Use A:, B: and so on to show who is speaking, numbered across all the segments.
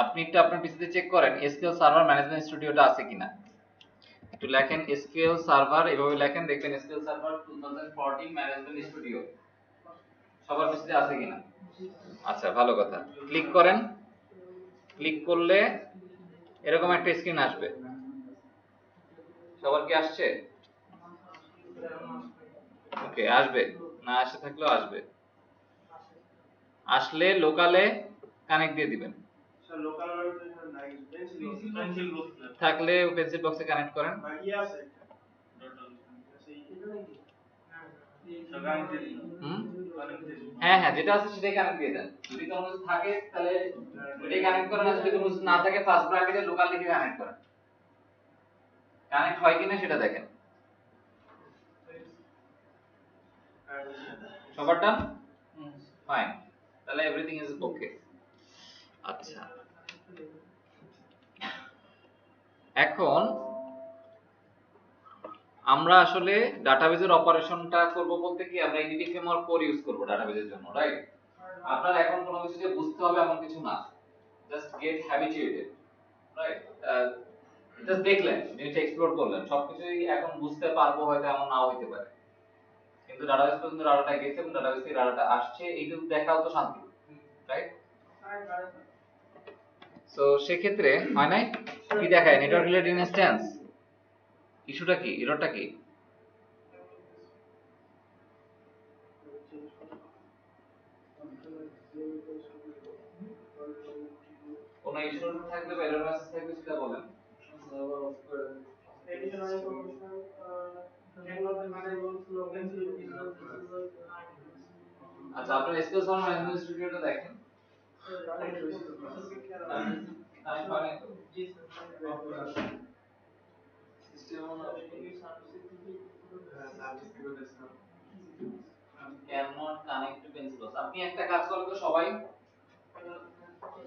A: আপনি একটু আপনার পিসিতে চেক করেন এসকিউএল সার্ভার ম্যানেজমেন্ট স্টুডিওটা আছে কিনা। একটু লেখেন এসকিউএল সার্ভার, এভাবে লেখেন, দেখবেন এসকিউএল সার্ভার 2014 ম্যানেজমেন্ট স্টুডিও সবার পিসিতে আছে কিনা। আচ্ছা, ভালো কথা। ক্লিক করেন। ক্লিক করলে এরকম একটা স্ক্রিন আসবে। সবার কি আসছে? ওকে, আসবে। না আসে থাকলেও আসবে। আসলে লোকালে কানেক্ট দিয়ে দিবেন। থাকলে পেন্সিল বক্সে কানেক্ট করেন। হ্যাঁ হ্যাঁ, যেটা আছে সেটাই কানেক্ট দিয়ে দেন। যদি কোনো কিছু থাকে তাহলে ওটাই কানেক্ট করেন, আর যদি কোনো কিছু না থাকে ফার্স্ট ব্র্যাকেটে লোকাল লিখে কানেক্ট করেন। কানেক্ট হয় কিনা সেটা দেখেন। সবারটা ফাইন, তাহলে এভরিথিং ইজ ওকে। আচ্ছা, এখন আমরা আসলে ডাটাবেজের অপারেশনটা করব বলতে কি আমরা এনটিটি ফ্রেমওয়ার্ক কোর ইউজ করব ডাটাবেজের জন্য, রাইট? আপনার এখন কোনো কিছু যে বুঝতে হবে এমন কিছু না, just get habituated, right? Just দেখলেন, জিনিসটা এক্সপ্লোর করলেন, সবকিছুই এখন বুঝতে পারবো হয়তো এমন নাও হইতে পারে, কিন্তু ডাটাবেস পর্যন্ত ডাটাটা গেছে এবং ডাটাবেস থেকে ডাটাটা আসছে, এইটুকু দেখাও তো শান্তি, রাইট? সো সেক্ষেত্রে হয় নাই কি দেখায় নেটওয়ার্ক রিলেটেড ইনস্ট্যান্স, ইস্যুটা কি, এররটা কি? কোন ইস্যু থাকলে বা এরর মেসেজ থাকলে সেটা বলেন। আচ্ছা, আপনার এসকিউএল সার্ভার ম্যানেজমেন্ট স্টুডিওটা দেখেন। cannot connect to pencil। আপনি একটা কাজ করেন তো সবাই,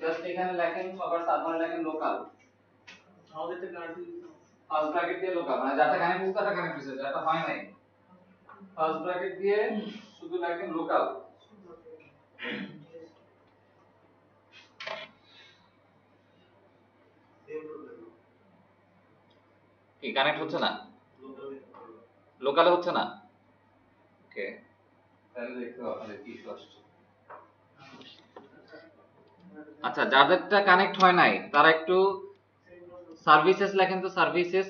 A: জাস্ট এখানে লেখেন সবার সার্ভারে লেখেন লোকাল, আমাদের তো কানেক্ট ফার্স্ট ব্র্যাকেট দিয়ে লোকাল, মানে যাটা কানেক্ট হচ্ছে তাটা কানেক্ট হচ্ছে, যাটা হয় নাই ফার্স্ট ব্র্যাকেট দিয়ে শুধু লেখেন লোকাল। কি কানেক্ট হচ্ছে না? লোকালে হচ্ছে না? ওকে, তাহলে দেখতে হবে আপনাদের কি ইস্যু আসছে। আচ্ছা, যাদেরটা কানেক্ট হয় নাই তারা একটু সার্ভিসেস লেখেন তো, সার্ভিসেস।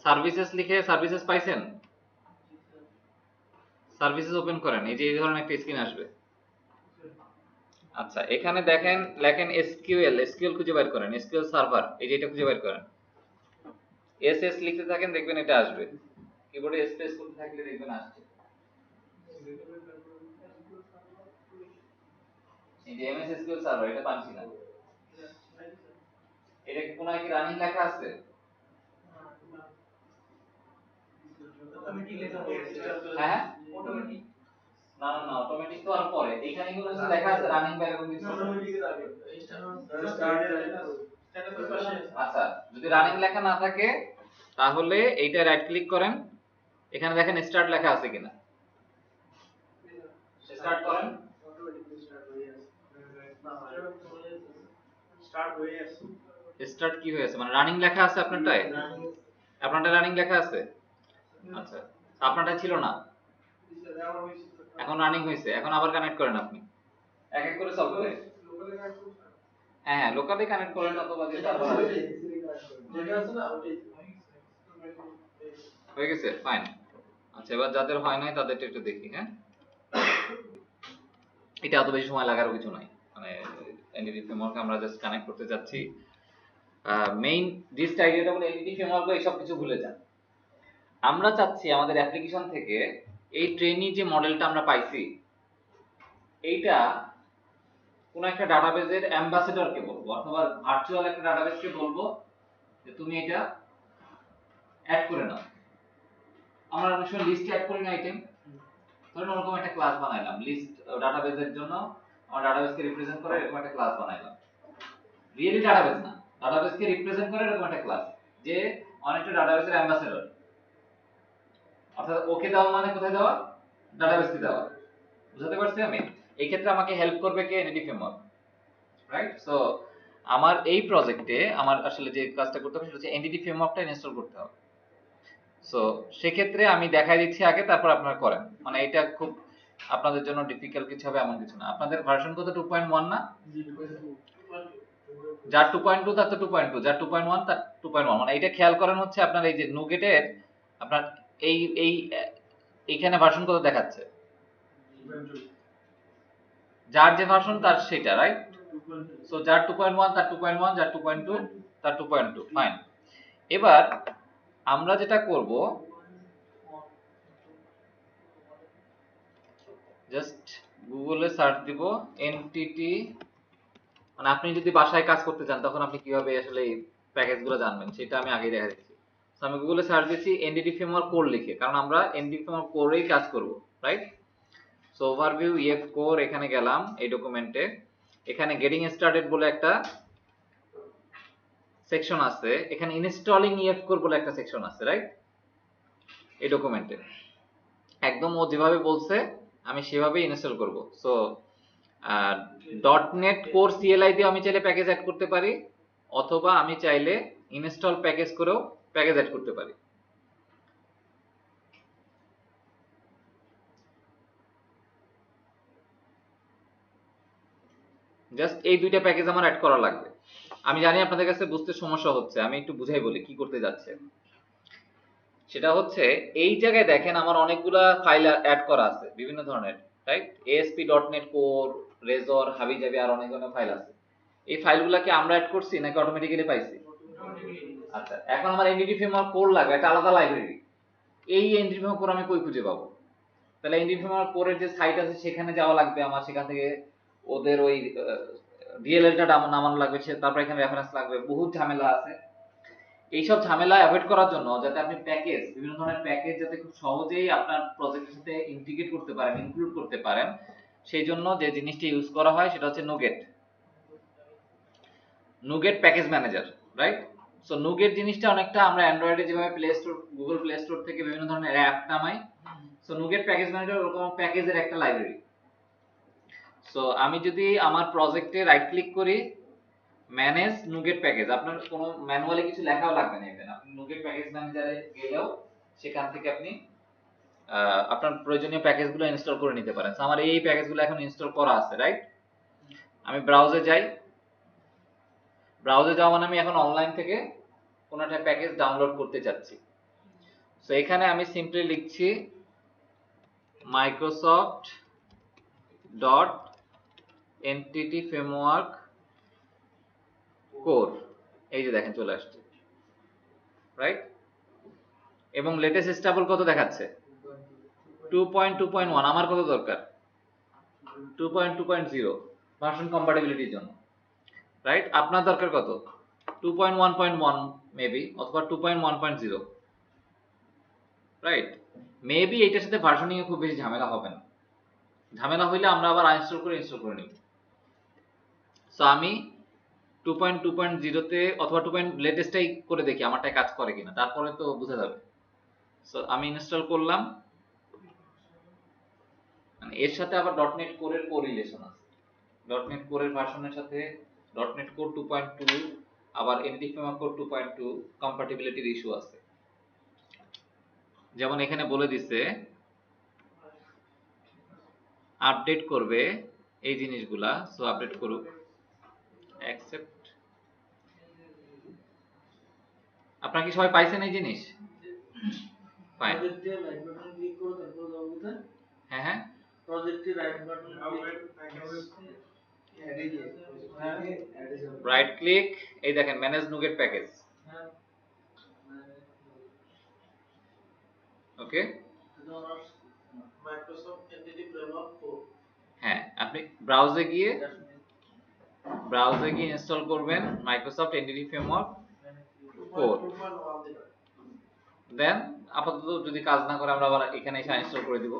A: সার্ভিসেস লিখে সার্ভিসেস পাইছেন? সার্ভিসেস ওপেন করেন, এই যে এই ধরনের একটা স্ক্রিন আসবে। আচ্ছা, এখানে দেখেন লেখেন এসকিউএল, এসকিউএল খুঁজে বের করেন, এসকিউএল সার্ভার, এই যে এটা খুঁজে বের করেন। এসএস লিখতে থাকেন, দেখবেন এটা আসবে। কিবোর্ডে স্পেস করতে থাকলে দেখবেন আসছে। এই যে এমএস এসকিউএল সার্ভার, এটা পাচ্ছি না। এটা কি কোন কি রানিং লেখা আছে? অটোমেটিক লেখা আছে। হ্যাঁ, অটোমেটিক। না না না, অটোমেটিক তো আর পরে, এখানে কোনো কিছু লেখা আছে রানিং বা এরকম কিছু? অটোমেটিক এর আগে আচ্ছা, যদি রানিং লেখা না থাকে তাহলে এইটা রাইট ক্লিক করেন, এখানে দেখেন স্টার্ট লেখা আছে কিনা, স্টার্ট করেন। স্টার্ট কি হয়েছে, মানে রানিং লেখা আছে আপনারটায়? আপনারটা রানিং লেখা আছে? আচ্ছা, আপনারটা ছিল না, এখন রানিং হয়েছে, এখন আবার কানেক্ট করেন আপনি, এক এক করে সলভ করেন। হ্যাঁ হ্যাঁ, লোকালি কানেক্ট করেন অথবা যে সার্ভার আছে যেটা আছে না ওটাই হয়ে গেছে, ফাইন। আচ্ছা, এবার যাদের হয় নাই তাদেরটা একটু দেখি। হ্যাঁ, এটা এত বেশি সময় লাগার কিছু নাই, মানে এনটিটি ফ্রেমওয়ার্কে আমরা জাস্ট কানেক্ট করতে যাচ্ছি। মেইন জিস্ট আইডিয়াটা হলো এনটিটি ফ্রেমওয়ার্ক এই সব কিছু ভুলে যান। আমরা চাচ্ছি আমাদের অ্যাপ্লিকেশন থেকে এই ট্রেনি যে মডেলটা আমরা পাইছি, এইটা কোন একটা ডাটাবেজের অ্যাম্বাসেডরকে বলবো অথবা ভার্চুয়াল একটা ডাটাবেজকে বলবো যে তুমি এটা অ্যাড করে নাও। আমরা অনেক সময় লিস্টে অ্যাড করি না আইটেম, ধরুন ওরকম একটা ক্লাস বানাইলাম লিস্ট ডাটাবেজের জন্য, আমার ডাটাবেজকে রিপ্রেজেন্ট করে এরকম একটা ক্লাস বানাইলাম। রিয়েলি ডাটাবেজ না, ডাটাবেজকে রিপ্রেজেন্ট করে এরকম একটা ক্লাস, যে অনেকটা ডাটাবেজের অ্যাম্বাসেডর। অর্থাৎ ওকে দেওয়া মানে কোথায় দেওয়া, ডাটাবেসটি দেওয়া। বুঝতে পারছি আমি? এই ক্ষেত্রে আমাকে হেল্প করবে কে? Entity framework, right? সো আমার এই প্রজেক্টে আমার আসলে যে কাজটা করতে হবে সেটা হচ্ছে এনটিটি ফ্রেমওয়ার্কটা ইনস্টল করতে হবে। সো সেক্ষেত্রে আমি দেখাই দিচ্ছি আগে, তারপর আপনারা করেন। মানে এটা খুব আপনাদের জন্য ডিফিকাল্ট কিছু হবে এমন কিছু না। আপনাদের ভার্সন কত? 2.1 না? যার 2.2 তার তো 2.2, যার 2.1 তার 2.1। মানে এটা খেয়াল করেন হচ্ছে আপনার এই যে নুগেটের আপনার এই এই এইখানে ভার্সন কত দেখাচ্ছে? যার যে ভার্সন তার সেটা, রাইট? সো যার 2.1 তার 2.1, যার 2.2 তার 2.2, ফাইন। এবার আমরা যেটা করব, জাস্ট গুগলে সার্চ দিব এনটিটি। মানে আপনি যদি বাসায় কাজ করতে চান তখন আপনি কিভাবে আসলে এই প্যাকেজগুলো জানবেন সেটা আমি আগেই দেখা দিচ্ছি। সো আমি গুগলে সার্চ দিচ্ছি এনটিটি ফ্রেমওয়ার্ক কোর লিখে, কারণ আমরা এনটিটি ফ্রেমওয়ার্ক কোরেই কাজ করব, right? So overview EF core, এখানে গেলাম এই ডকুমেন্টে। এখানে গেটিং স্টার্টেড বলে একটা সেকশন আছে, এখানে ইনস্টলিং ইএফ কোর বলে একটা সেকশন আছে, রাইট? এই ডকুমেন্টে একদম ও যেভাবে বলছে আমি সেভাবেই ইনস্টল করব। সো .NET কোর CLI দিয়ে আমি চাইলে প্যাকেজ অ্যাড করতে পারি, অথবা আমি চাইলে ইনস্টল প্যাকেজ করেও প্যাকেজ অ্যাড করতে পারি। জাস্ট এই দুইটা প্যাকেজ আমার অ্যাড করা লাগবে। আমি জানি আপনাদের কাছে বুঝতে সমস্যা হচ্ছে, আমি একটু বুঝাই বলি কি করতে যাচ্ছে। সেটা হচ্ছে এই জায়গায় দেখেন আমার অনেকগুলা ফাইল অ্যাড করা আছে বিভিন্ন ধরনের, রাইট? ASP.NET কোর, রেজর, হাবিজাবি, আর অনেক ধরনের ফাইল আছে। এই ফাইলগুলোকে আমরা অ্যাড করছি নাকি অটোমেটিক্যালি পাইছি? আচ্ছা, এখন আমার এনটিটি ফ্রেমওয়ার্ক কোর লাগবে, একটা আলাদা লাইব্রেরি। এই এনটিটি ফ্রেমওয়ার্ক কোর আমি কই খুঁজে পাবো? তাহলে এনটিটি ফ্রেমওয়ার্ক কোরের যে সাইট আছে সেখানে যাওয়া লাগবে আমার, সেখান থেকে ওদের ওই ডিএলএলটা নামানো লাগবে, তারপর এখানে রেফারেন্স লাগবে, বহুত ঝামেলা আছে। এইসব ঝামেলা অ্যাভয়েড করার জন্য যাতে আপনি প্যাকেজ, বিভিন্ন ধরনের প্যাকেজ যাতে খুব সহজেই আপনার প্রজেক্টের সাথে ইন্টিগ্রেট করতে পারেন, ইনক্লুড করতে পারেন, সেই জন্য যে জিনিসটি ইউজ করা হয় সেটা হচ্ছে NuGet. NuGet package manager, right? So NuGet জিনিসটা অনেকটা আমরা অ্যান্ড্রয়েডে যেভাবে play store, Google play store থেকে বিভিন্ন ধরনের অ্যাপ নামাই, সো নুগেট প্যাকেজ ম্যানেজার ওরকম প্যাকেজের একটা লাইব্রেরি। সো আমি যদি আমার প্রজেক্টে রাইট ক্লিক করি, ম্যানেজ নুগেট প্যাকেজ, আপনার কোনো ম্যানুয়ালি কিছু লেখাও লাগবে না, ইভেন আপনি নুগেট প্যাকেজ ম্যানেজারে গেলেও সেখান থেকে আপনি আপনার প্রয়োজনীয় প্যাকেজগুলো ইনস্টল করে নিতে পারেন। আমার এই প্যাকেজগুলো এখন ইনস্টল করা আছে, রাইট? আমি ব্রাউজে যাই। ব্রাউজে যাওয়া মানে আমি এখন অনলাইন থেকে কোনো একটা প্যাকেজ ডাউনলোড করতে চাচ্ছি। সো এখানে আমি সিম্পলি লিখছি Microsoft dot entity framework core, এই যে দেখেন চলে আসছে, রাইট? এবং লেটেস্ট স্টেবল কত দেখাচ্ছে? 2.2.1। আমার কত দরকার? 2.2.0 ভার্সন কম্প্যাটিবিলিটির জন্য, রাইট? আপনার দরকার কত? 2.1.1 মেবি, অথবা 2.1.0, রাইট? মেবি এইটার সাথে ভার্সনিং এ খুব বেশি ঝামেলা হবে না। ঝামেলা হইলে আমরা আবার ইনস্টল করে নিব। সো আমি 2.2.0 তে অথবা লেটেস্টটাই করে দেখি আমারটাই কাজ করে কিনা, তারপরে তো বুঝা যাবে। সো আমি ইনস্টল করলাম। মানে এর সাথে আবার .NET কোরের কোরিলেশন আছে, .NET কোরের ভার্সনের সাথে .NET কোর 2.2, আবার এনটিটি ফ্রেমওয়ার্ক কোর 2.2 কম্প্যাটিবিলিটির ইস্যু আছে। যেমন এখানে বলে দিছে আপডেট করবে এই জিনিসগুলা, সো আপডেট করুক, অ্যাকসেপ্ট। আপনারা কি সবাই পাইছেন এই জিনিস? ফাইন। হ্যাঁ হ্যাঁ, রাইট ক্লিক, এই দেখেন ম্যানেজ নুগেট প্যাকেজ। ওকে, হ্যাঁ, আপনি ব্রাউজে গিয়ে ইনস্টল করবেন মাইক্রোসফট এনটিটি ফ্রেমওয়ার্ক কোর। দেন আপাতত যদি কাজ না করে আমরা আবার এখানে এসে ইনস্টল করে দিব,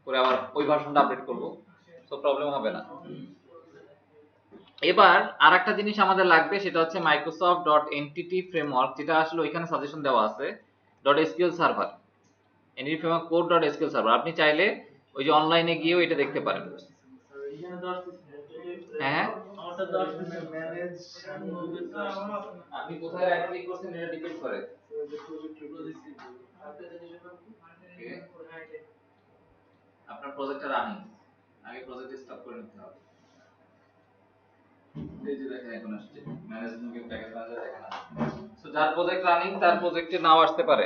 A: করে আবার ওই ভার্সনটা আপডেট করব, সো প্রবলেম হবে না। এবার আরেকটা জিনিস আমাদের লাগবে, সেটা হচ্ছে মাইক্রোসফট ডট এনটিটি ফ্রেমওয়ার্ক, যেটা আসলে ওইখানে সাজেশন দেওয়া আছে, dot SQL server, entity framework core dot SQL server. আপনি চাইলে ওই যে অনলাইনে গিয়েও এটা দেখতে পারেন। হ্যাঁ আপনি কোথায় রাইট ক্লিক করছেন এটা ডিপেন্ড করে। আপনার প্রজেক্টটা রানিং, আগে প্রজেক্ট স্টপ করে নিতে হবে। এই যে দেখেন এখন আসছে ম্যানেজ মুভি প্যাকেজ ম্যানেজার দেখেন আসছে। সো যার প্রজেক্ট রানিং তার প্রজেক্টে নাও আসতে পারে।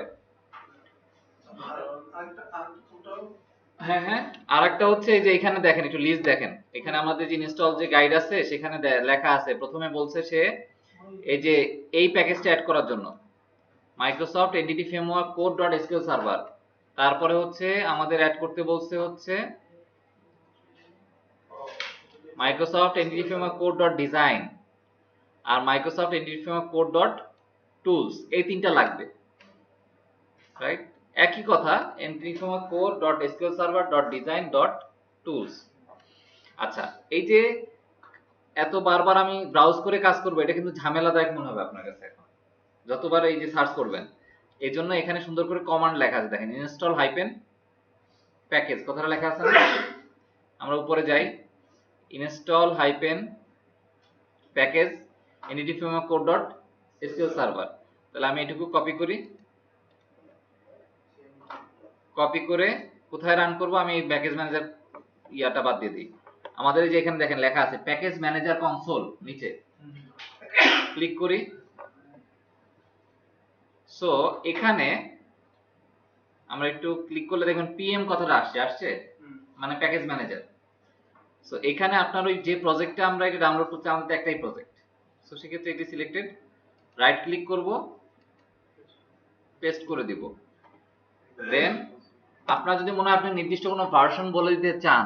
A: হ্যাঁ হ্যাঁ আরেকটা হচ্ছে এই যে এখানে দেখেন একটু লিস্ট দেখেন, এখানে আমাদের যে ইনস্টল যে গাইড আছে সেখানে লেখা আছে, প্রথমে বলছে সে এই যে এই প্যাকেজটা অ্যাড করার জন্য Microsoft entity framework core SQL server, তারপরে হচ্ছে আমাদের অ্যাড করতে বলছে হচ্ছে মাইক্রোসফট এনটিটি ফ্রেমওয়ার্ক কোড.ডিজাইন আর মাইক্রোসফট এনটিটি ফ্রেমওয়ার্ক কোড.টুলস, এই তিনটা লাগবে, রাইট? একই কথা এনটিটি ফ্রেমওয়ার্ক কোড.এসকিউএল সার্ভার.ডিজাইন.টুলস। আচ্ছা এই যে এত বারবার আমি ব্রাউজ করে কাজ করবো এটা কিন্তু ঝামেলাদায়ক মনে হবে আপনার কাছে এখন যতবার এই যে সার্চ করবেন। এই জন্য এখানে সুন্দর করে কমান্ড লেখা আছে দেখেন, ইনস্টল হাইপেন প্যাকেজ কথাটা লেখা আছে না? আমরা উপরে যাই, install hyphen package entity framework core SQL server, তাহলে আমি এটুকু কপি করি, কপি করে কোথায় রান করব, আমি এই প্যাকেজ ম্যানেজার ইয়াটা বাদ দিয়ে দিই। আমাদের এই যে এখানে দেখেন লেখা আছে প্যাকেজ ম্যানেজার কনসোল, নিচে ক্লিক করি। সো এখানে আমরা একটু ক্লিক করলে দেখবেন পিএম কথাটা আসছে মানে প্যাকেজ ম্যানেজার। সো এখানে আপনার ওই যে প্রজেক্টটা আমরা এটা ডাউনলোড করতে আমাদের একটাই প্রজেক্ট, সো সেক্ষেত্রে এটি সিলেক্টেড, রাইট ক্লিক করব, পেস্ট করে দিব। দেন আপনার যদি মনে হয় আপনি নির্দিষ্ট কোনো ভার্সন বলে দিতে চান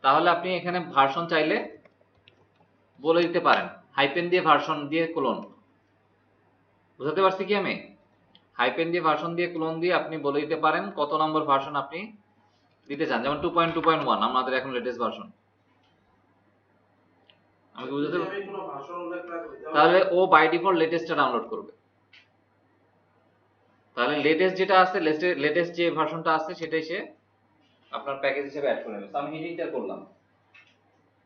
A: তাহলে আপনি এখানে ভার্সন চাইলে বলে দিতে পারেন, হাইপেন দিয়ে ভার্সন দিয়ে ক্লোন, বুঝাতে পারছি কি আমি? হাইপেন দিয়ে ভার্সন দিয়ে ক্লোন দিয়ে আপনি বলে দিতে পারেন কত নম্বর ভার্সন আপনি দিতে চান, যেমন 2.2.1 আমাদের এখন লেটেস্ট ভার্সন। আমি কি বুঝাতে পারছি? তাহলে ও বাই ডিফল্ট লেটেস্টটা ডাউনলোড করবে, তাহলে লেটেস্ট যেটা আছে লেটেস্ট যে ভার্সনটা আছে সেটাই সে আপনার প্যাকেজ হিসেবে অ্যাড করে নেবে। তো আমি হিডিংটা করলাম,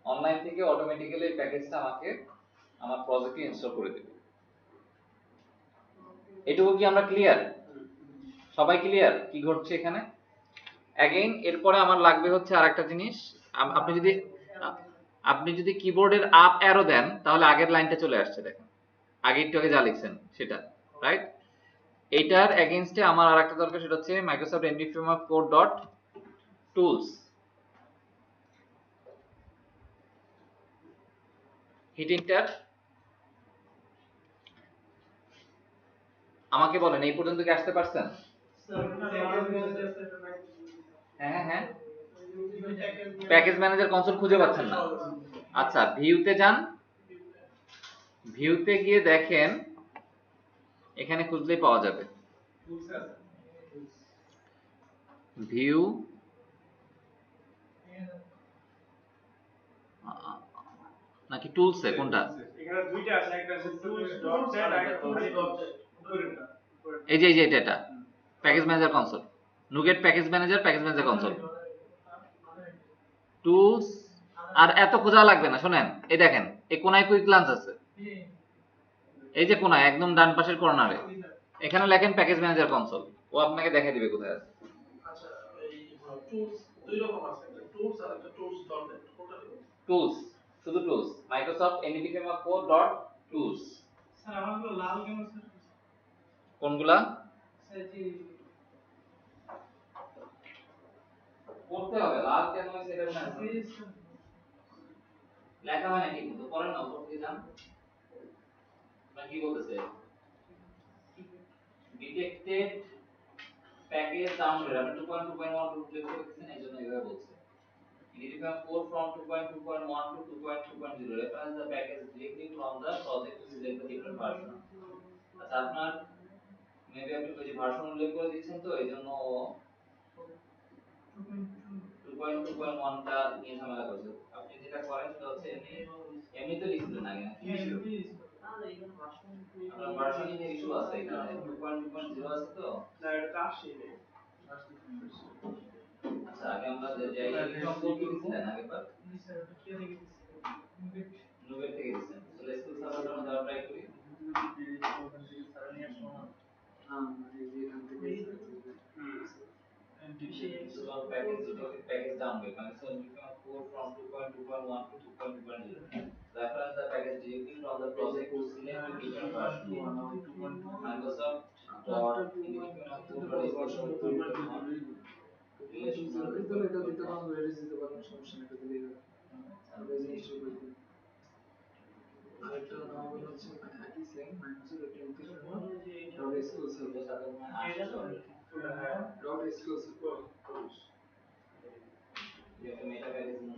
A: অনলাইন থেকে অটোমেটিক্যালি এই প্যাকেজটা আমাকে আমার প্রজেক্টে ইনস্টল করে দেবে। এটুকু কি আমরা ক্লিয়ার? সবাই ক্লিয়ার কি ঘটছে এখানে? অ্যাগেইন এরপরে আমার লাগবে হচ্ছে আরেকটা জিনিস, আপনি যদি কিবোর্ডের আপ অ্যারো দেন তাহলে আগের লাইনটা চলে আসছে, দেখেন আগেরটাকে যা লিখছেন সেটা, রাইট? এইটার এগেইনস্টে আমার আরেকটা দরকার, সেটা হচ্ছে Microsoft entity framework core tools, hit enter. আমাকে বলেন এই পর্যন্ত কি আসতে পারছেন? হ্যাঁ হ্যাঁ প্যাকেজ ম্যানেজার কনসোল খুঁজে পাচ্ছেন না? আচ্ছা ভিউতে যান, ভিউতে গিয়ে দেখেন এখানে খুঁজলেই পাওয়া যাবে, ভিউ নাকি টুলসে কোনটা?
B: এখানে দুইটা আছে, একটা আছে টুলস ডট নেট আর একটা টুলস ডট উপরেরটা।
A: এই যে এটা package manager console, NuGet package manager console tools. আর এত খোঁজা লাগবে না, শুনেন এই দেখেন এই কোনায় কুইক লাঞ্চ আছে, এই যে কোনায় একদম ডান পাশের কর্নারে এখানে লেখেন প্যাকেজ ম্যানেজার কনসোল, ও আপনাকে দেখিয়ে দিবে কোথায় আছে।
B: আচ্ছা এই টুলস দুই রকম আছে, একটা টুলস আর একটা টুলস ডট নেট, কোনটা নেব?
A: টুলস, শুধু tools, Microsoft entity framework core tools.
B: Sir আমারগুলো লাল কেন স্যার?
A: কোনগুলা
B: স্যার জি
A: পড়তে হবে, লাল কেন হয়েছে এটা না লেখা হয় না ঠিক মতো, পড়েন না উপর দিয়ে যান না কি বলতেছে, ডিটেক্টেড প্যাকেজ ডাউনলোড আপনি 2.2.1 ক্লিক করে দিয়েছেন এই জন্য এভাবে বলছে। Identify code from 2.2.1 to 2.2.0 reference the package directly from the project to select the different version। আচ্ছা আপনার মেবি আপনি ওই যে ভার্সন উল্লেখ করে দিয়েছেন তো এই জন্য 2.2.1 টা নিয়ে ঝামেলা করছে। আপনি যেটা করেন সেটা হচ্ছে এমনি তো লিখলেন আগে নাকি? আপনার ভার্সন এর ইস্যু আছে, এখানে 2.2.0 আছে তো না, এটা আসেনি। আচ্ছা আগে আমরা যে ইউনিফর্ম কোড দিয়েছিলেন আগেরবার নুবের থেকে দিয়েছেন তাহলে স্কুল সার্ভারটা আমরা দেওয়া ট্রাই করি package downgrade মানে so Unify 4 from 2.2.1 to 2.2.0 reference the package directly from the project to select the given version Microsoft dot meta package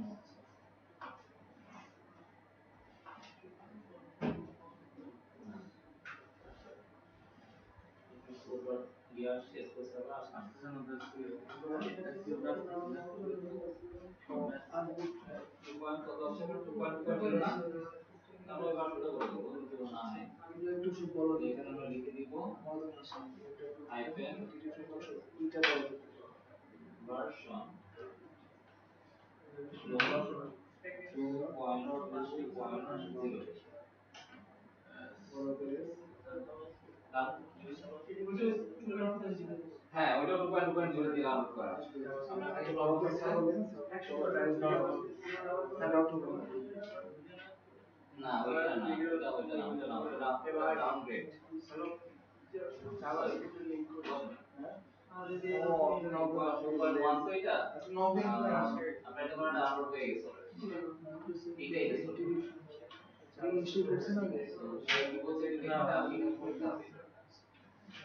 A: মনে হচ্ছে হ্যাঁ ওইটা 2.2.0 দিয়ে ডাউনলোড করা না ওইটা না ওইটা ডাউনগ্রেড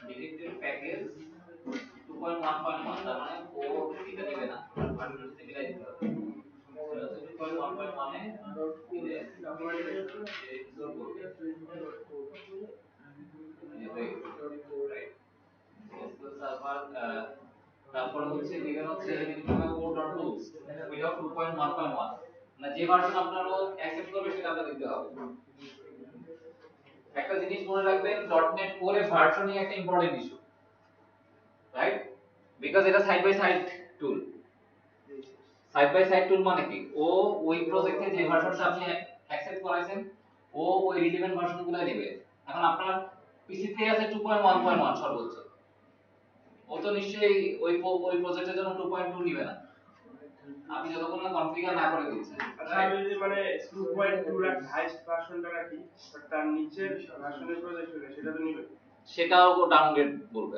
A: ডিটেক্টেড প্যাকেজ 2.1.1 তার মানে ও এটা নেবে না ভার্সন থেকে মিলাই দিতে হবে সেটা হচ্ছে 2.1.1 এ দিলে ইনস্টল করবে রাইট এসকিউএল সার্ভার তারপর হচ্ছে দিবেন হচ্ছে core.tools ওইটা 2.1.1 মানে যে ভার্সন আপনারা অ্যাকসেপ্ট করবে সেটা আপনাদের দিতে হবে একটা জিনিস মনে রাখবেন .NET Core এর ভার্সনই একটা ইম্পর্টেন্ট ইস্যু রাইট বিকজ এটা side by side tool side by side tool মানে কি ও ওই প্রজেক্টে যে ভার্সনটা আপনি অ্যাকসেপ্ট করাইছেন ও ওই রিলেভেন্ট ভার্সনগুলো নেবে এখন আপনার পিসিতে আছে 2.1.1 সর্বোচ্চ ও তো নিশ্চয়ই ওই প্রজেক্টের জন্য 2.2 নিবে না আপনি যতক্ষণ না কনফিগার না করে দিচ্ছেন
B: আচ্ছা আমি যদি মানে 2.2 এর হাইস্ট ভার্সনটা রাখি বাট তার নিচের ভার্সনের প্রজেক্ট হলে সেটা তো নিবে
A: সেটাও ডাউনগ্রেড বলবে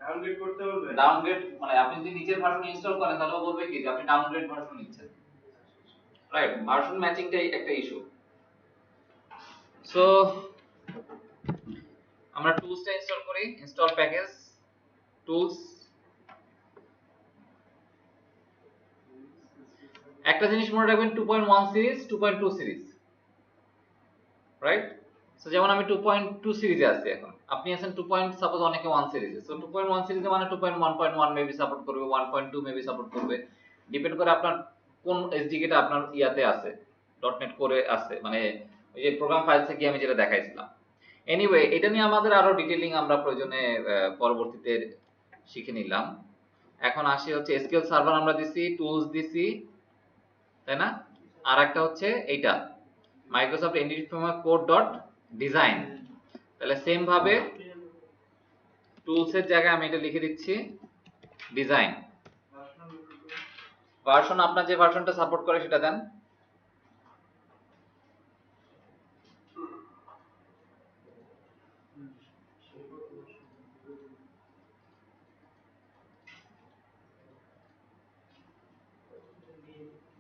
B: ডাউনগ্রেড করতে বলবে
A: ডাউনগ্রেড মানে আপনি যদি নিচের ভার্সন ইনস্টল করেন তাহলে ও বলবে কি যে আপনি ডাউনগ্রেড ভার্সন নিচ্ছেন রাইট ভার্সন ম্যাচিংটাই একটা ইস্যু সো আমরা টুলসটা ইনস্টল করি ইনস্টল প্যাকেজ টুলস একটা জিনিস মনে রাখবেন 2.1 সিরিজ 2.2 সিরিজ রাইট সো যেমন আমি 2.2 সিরিজে আছি এখন আপনি আছেন 2. সাপোজ অনেকে 1 সিরিজে সো 2.1 সিরিজে মানে 2.1.1 মেবি সাপোর্ট করবে 1.2 মেবি সাপোর্ট করবে ডিপেন্ড করে আপনার কোন এসডিকেটা আপনার ইয়াতে আছে .NET Core আছে মানে ওই যে প্রোগ্রাম ফাইল থেকে আমি যেটা দেখাইছিলাম এনিওয়ে এটা নিয়ে আমাদের আরো ডিটেইলিং আমরা প্রয়োজনে পরবর্তীতে শিখে নিলাম এখন আসি হচ্ছে এসকিউএল সার্ভার আমরা দিছি টুলস দিছি তাই না আর একটা হচ্ছে এইটা মাইক্রোসফট এন্টিটি ফ্রেমওয়ার্ক কোড.ডিজাইন তাহলে সেম ভাবে টুলস এর জায়গায় আমি এটা লিখে দিচ্ছি ডিজাইন ভার্সন আপনার যে ভার্সনটা সাপোর্ট করে সেটা দেন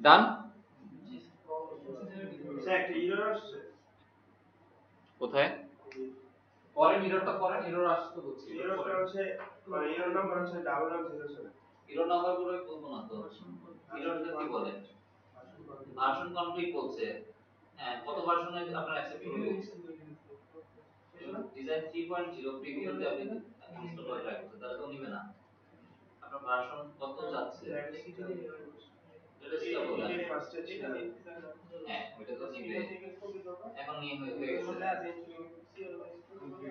A: ডান
B: একটা এরর আসছে
A: কোথায় পরের এররটা পরের এরর আসছে তো বলছি
B: এররটা হচ্ছে মানে এরর নাম্বার হচ্ছে 1107
A: এরর নাম্বার গুলো বলবো না তো এররটা কি বলে ভার্সন কনফ্লিক্ট বলছে হ্যাঁ কত ভার্সনে আপনার অ্যাকসেপ্ট করবে ডিজাইন 3.0 প্রিভিউতে আপনি ইনস্টল করে ট্রাই করতে তাহলে তো নিবে না আপনার ভার্সন কত যাচ্ছে লেটেস্টটা বলেন হ্যাঁ ওটা তো নিবে এখন নিয়ে হয়ে গেছে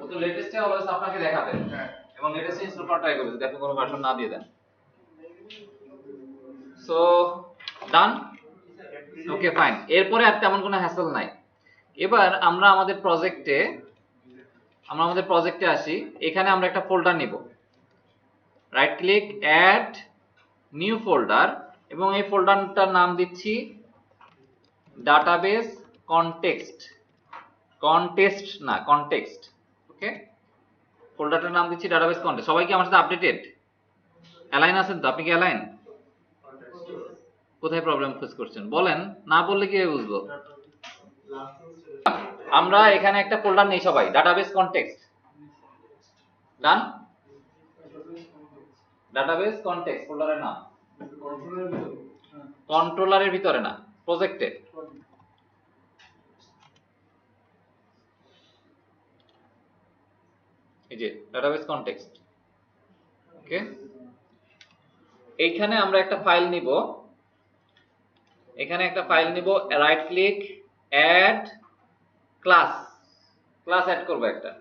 A: ও তো লেটেস্টে অলওয়েজ আপনাকে দেখাবে এবং লেটেস্টে ইনস্টল করা ট্রাই করবে যদি আপনি কোনো ভার্সন না দিয়ে দেন সো ডান, ওকে ফাইন। এরপরে আর তেমন কোনো হ্যাসেল নাই। এবার আমরা আমাদের প্রজেক্টে আসি। এখানে আমরা একটা ফোল্ডার নিব, right click, add new folder, এবং এই ফোল্ডারটার নাম দিচ্ছি ডাটাবেস কনটেক্সট, কনটেক্সট। ওকে, ফোল্ডারটার নাম দিচ্ছি ডাটাবেস কনটেক্সট। সবাই কি আমার সাথে আপডেটেড? অ্যালাইন আছেন তো? আপনি কি অ্যালাইন? কোথায় প্রবলেম ফেস করছেন বলেন, না বললে কিভাবে বুঝবো? আমরা এখানে একটা ফোল্ডার নেই সবাই, ডাটাবেস কনটেক্সট। ডান, ডাটাবেস কনটেক্সট ফোল্ডারের নাম, কন্ট্রোলারের ভিতরে না, প্রজেক্টে। এই যে ডাটাবেস কনটেক্সট। ওকে, এইখানে আমরা একটা ফাইল নিব, right click, add class add করব একটা।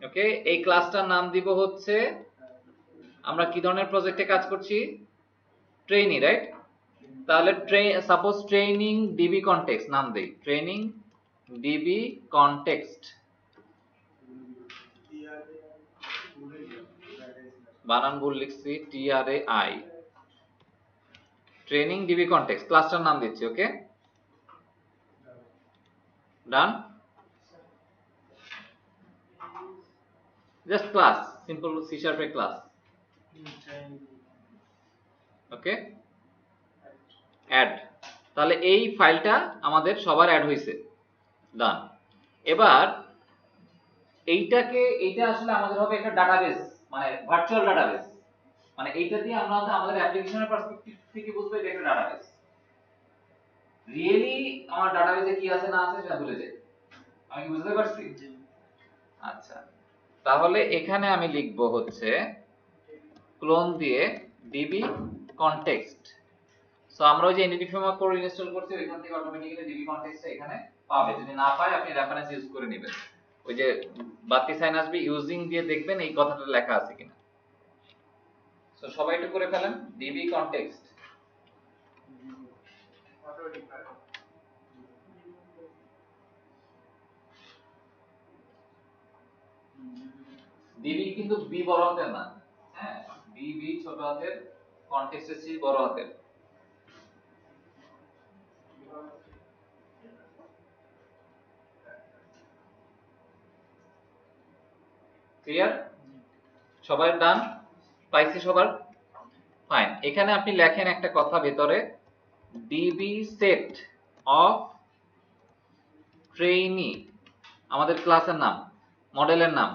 A: ওকে, এই ক্লাসটার নাম দিব হচ্ছে, আমরা কি ধরনের প্রজেক্টে কাজ করছি? Trainee, right? তাহলে সাপোজ ট্রেনিং ডিবি কনটেক্সট নাম দেই, ট্রেনিং ডিবি কনটেক্সট। বানান ভুল লিখছি, TRAI, ট্রেনিং ডিবি কনটেক্সট, ক্লাসটার নাম দিচ্ছি। Okay, done. Just class, simple C শার্পের ক্লাস। Okay, add. তাহলে এই ফাইলটা আমাদের সবার অ্যাড হয়েছে, ডান। এবার এইটা আসলে আমাদের হবে একটা ডাটাবেস, মানে ভার্চুয়াল ডাটাবেস। মানে এইটা দিয়ে আমরা আমাদের অ্যাপ্লিকেশনের পার্সপেক্টিভ থেকে বুঝবো এটা একটা ডাটাবেস। রিয়েলি আমার ডাটাবেসে কি আছে না আছে সেটা ভুলে যাই। আমি কি বুঝতে পারছি? আচ্ছা, তাহলে এখানে আমি লিখব হচ্ছে ক্লোন দিয়ে ডিবি কনটেক্সট। সো আমরা ওই যে এনটিটি ফ্রেমওয়ার্ক কোড ইনস্টল করছি, ওইখান থেকে অটোমেটিক্যালি ডিবি কনটেক্সট এখানে পাবে। যদি না পায় আপনি রেফারেন্স ইউজ করে নেবেন, ওই যে বাতি সাইন আসবে ইউজিং দিয়ে দেখবেন এই কথাটা লেখা আছে কিনা। সো সবাই একটু করে ফেলেন ডিবি কনটেক্সট। ডিবি কিন্তু বি বড় হাতের না, হ্যাঁ, ডিবি ছোট হাতের, কনটেক্সট সি বড় হাতের। ক্লিয়ার? সবাই ডান? পাইছি সবার? ফাইন। এখানে আপনি লেখেন একটা কথা ভেতরে, ডিবি সেট অফ ট্রেইনি, আমাদের ক্লাসের নাম, মডেলের নাম।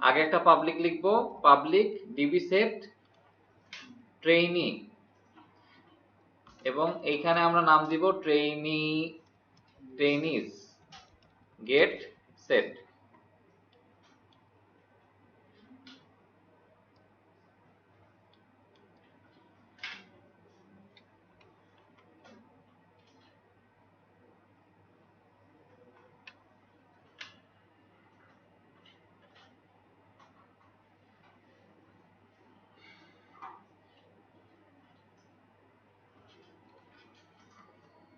A: আগে একটা পাবলিক লিখবো, পাবলিক ডিবি সেট ট্রেইনি, এবং এইখানে আমরা নাম দিব ট্রেইনিজ গেট সেট।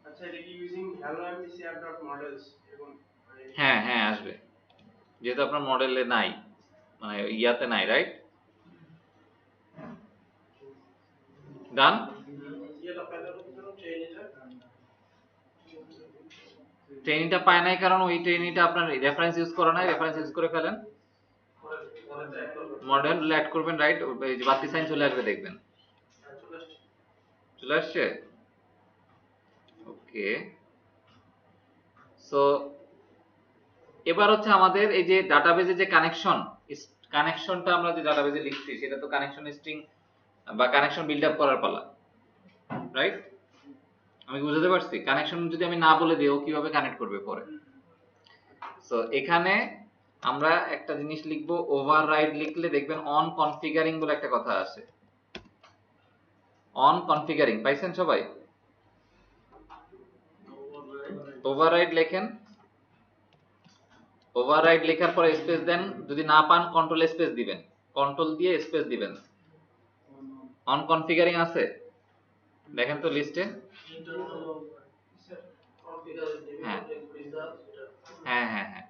B: আচ্ছা, এটা কি ইউজিং hello mdcr.models এবং
A: হ্যাঁ হ্যাঁ আসবে, যেহেতু আপনার মডেলে নাই, মানে ইয়াতে নাই, রাইট? ডান। ট্রেনিংটা পায় নাই কারণ ওই ট্রেনিংটা আপনার রেফারেন্স ইউজ করা নাই, রেফারেন্স ইউজ করে ফেলেন, মডেল অ্যাড করবেন, রাইট? ওই যে বাতি সাইন চলে আসবে দেখবেন, চলে আসছে। ওকে, সো এবার হচ্ছে আমাদের এই যে ডাটাবেজে যে কানেকশনটা আমরা যে ডাটাবেজে লিখছি সেটা তো কানেকশন স্ট্রিং বা কানেকশন বিল্ড আপ করার পালা, রাইট? আমি বুঝতে পারছি, কানেকশন যদি আমি না বলে দিই ও কিভাবে কানেক্ট করবে পরে। সো এখানে আমরা একটা জিনিস লিখবো, ওভাররাইড লিখলে দেখবেন অন কনফিগারিং বলে একটা কথা আছে। অন কনফিগারিং পাইছেন সবাই? ওভাররাইড লেখেন, ওভাররাইড লেখার পরে স্পেস দেন, যদি না পান কন্ট্রোল স্পেস দিবেন, কন্ট্রোল দিয়ে স্পেস দিবেন, অন কনফিগারিং আছে, দেখেন তো লিস্টে। হ্যাঁ হ্যাঁ হ্যাঁ হ্যাঁ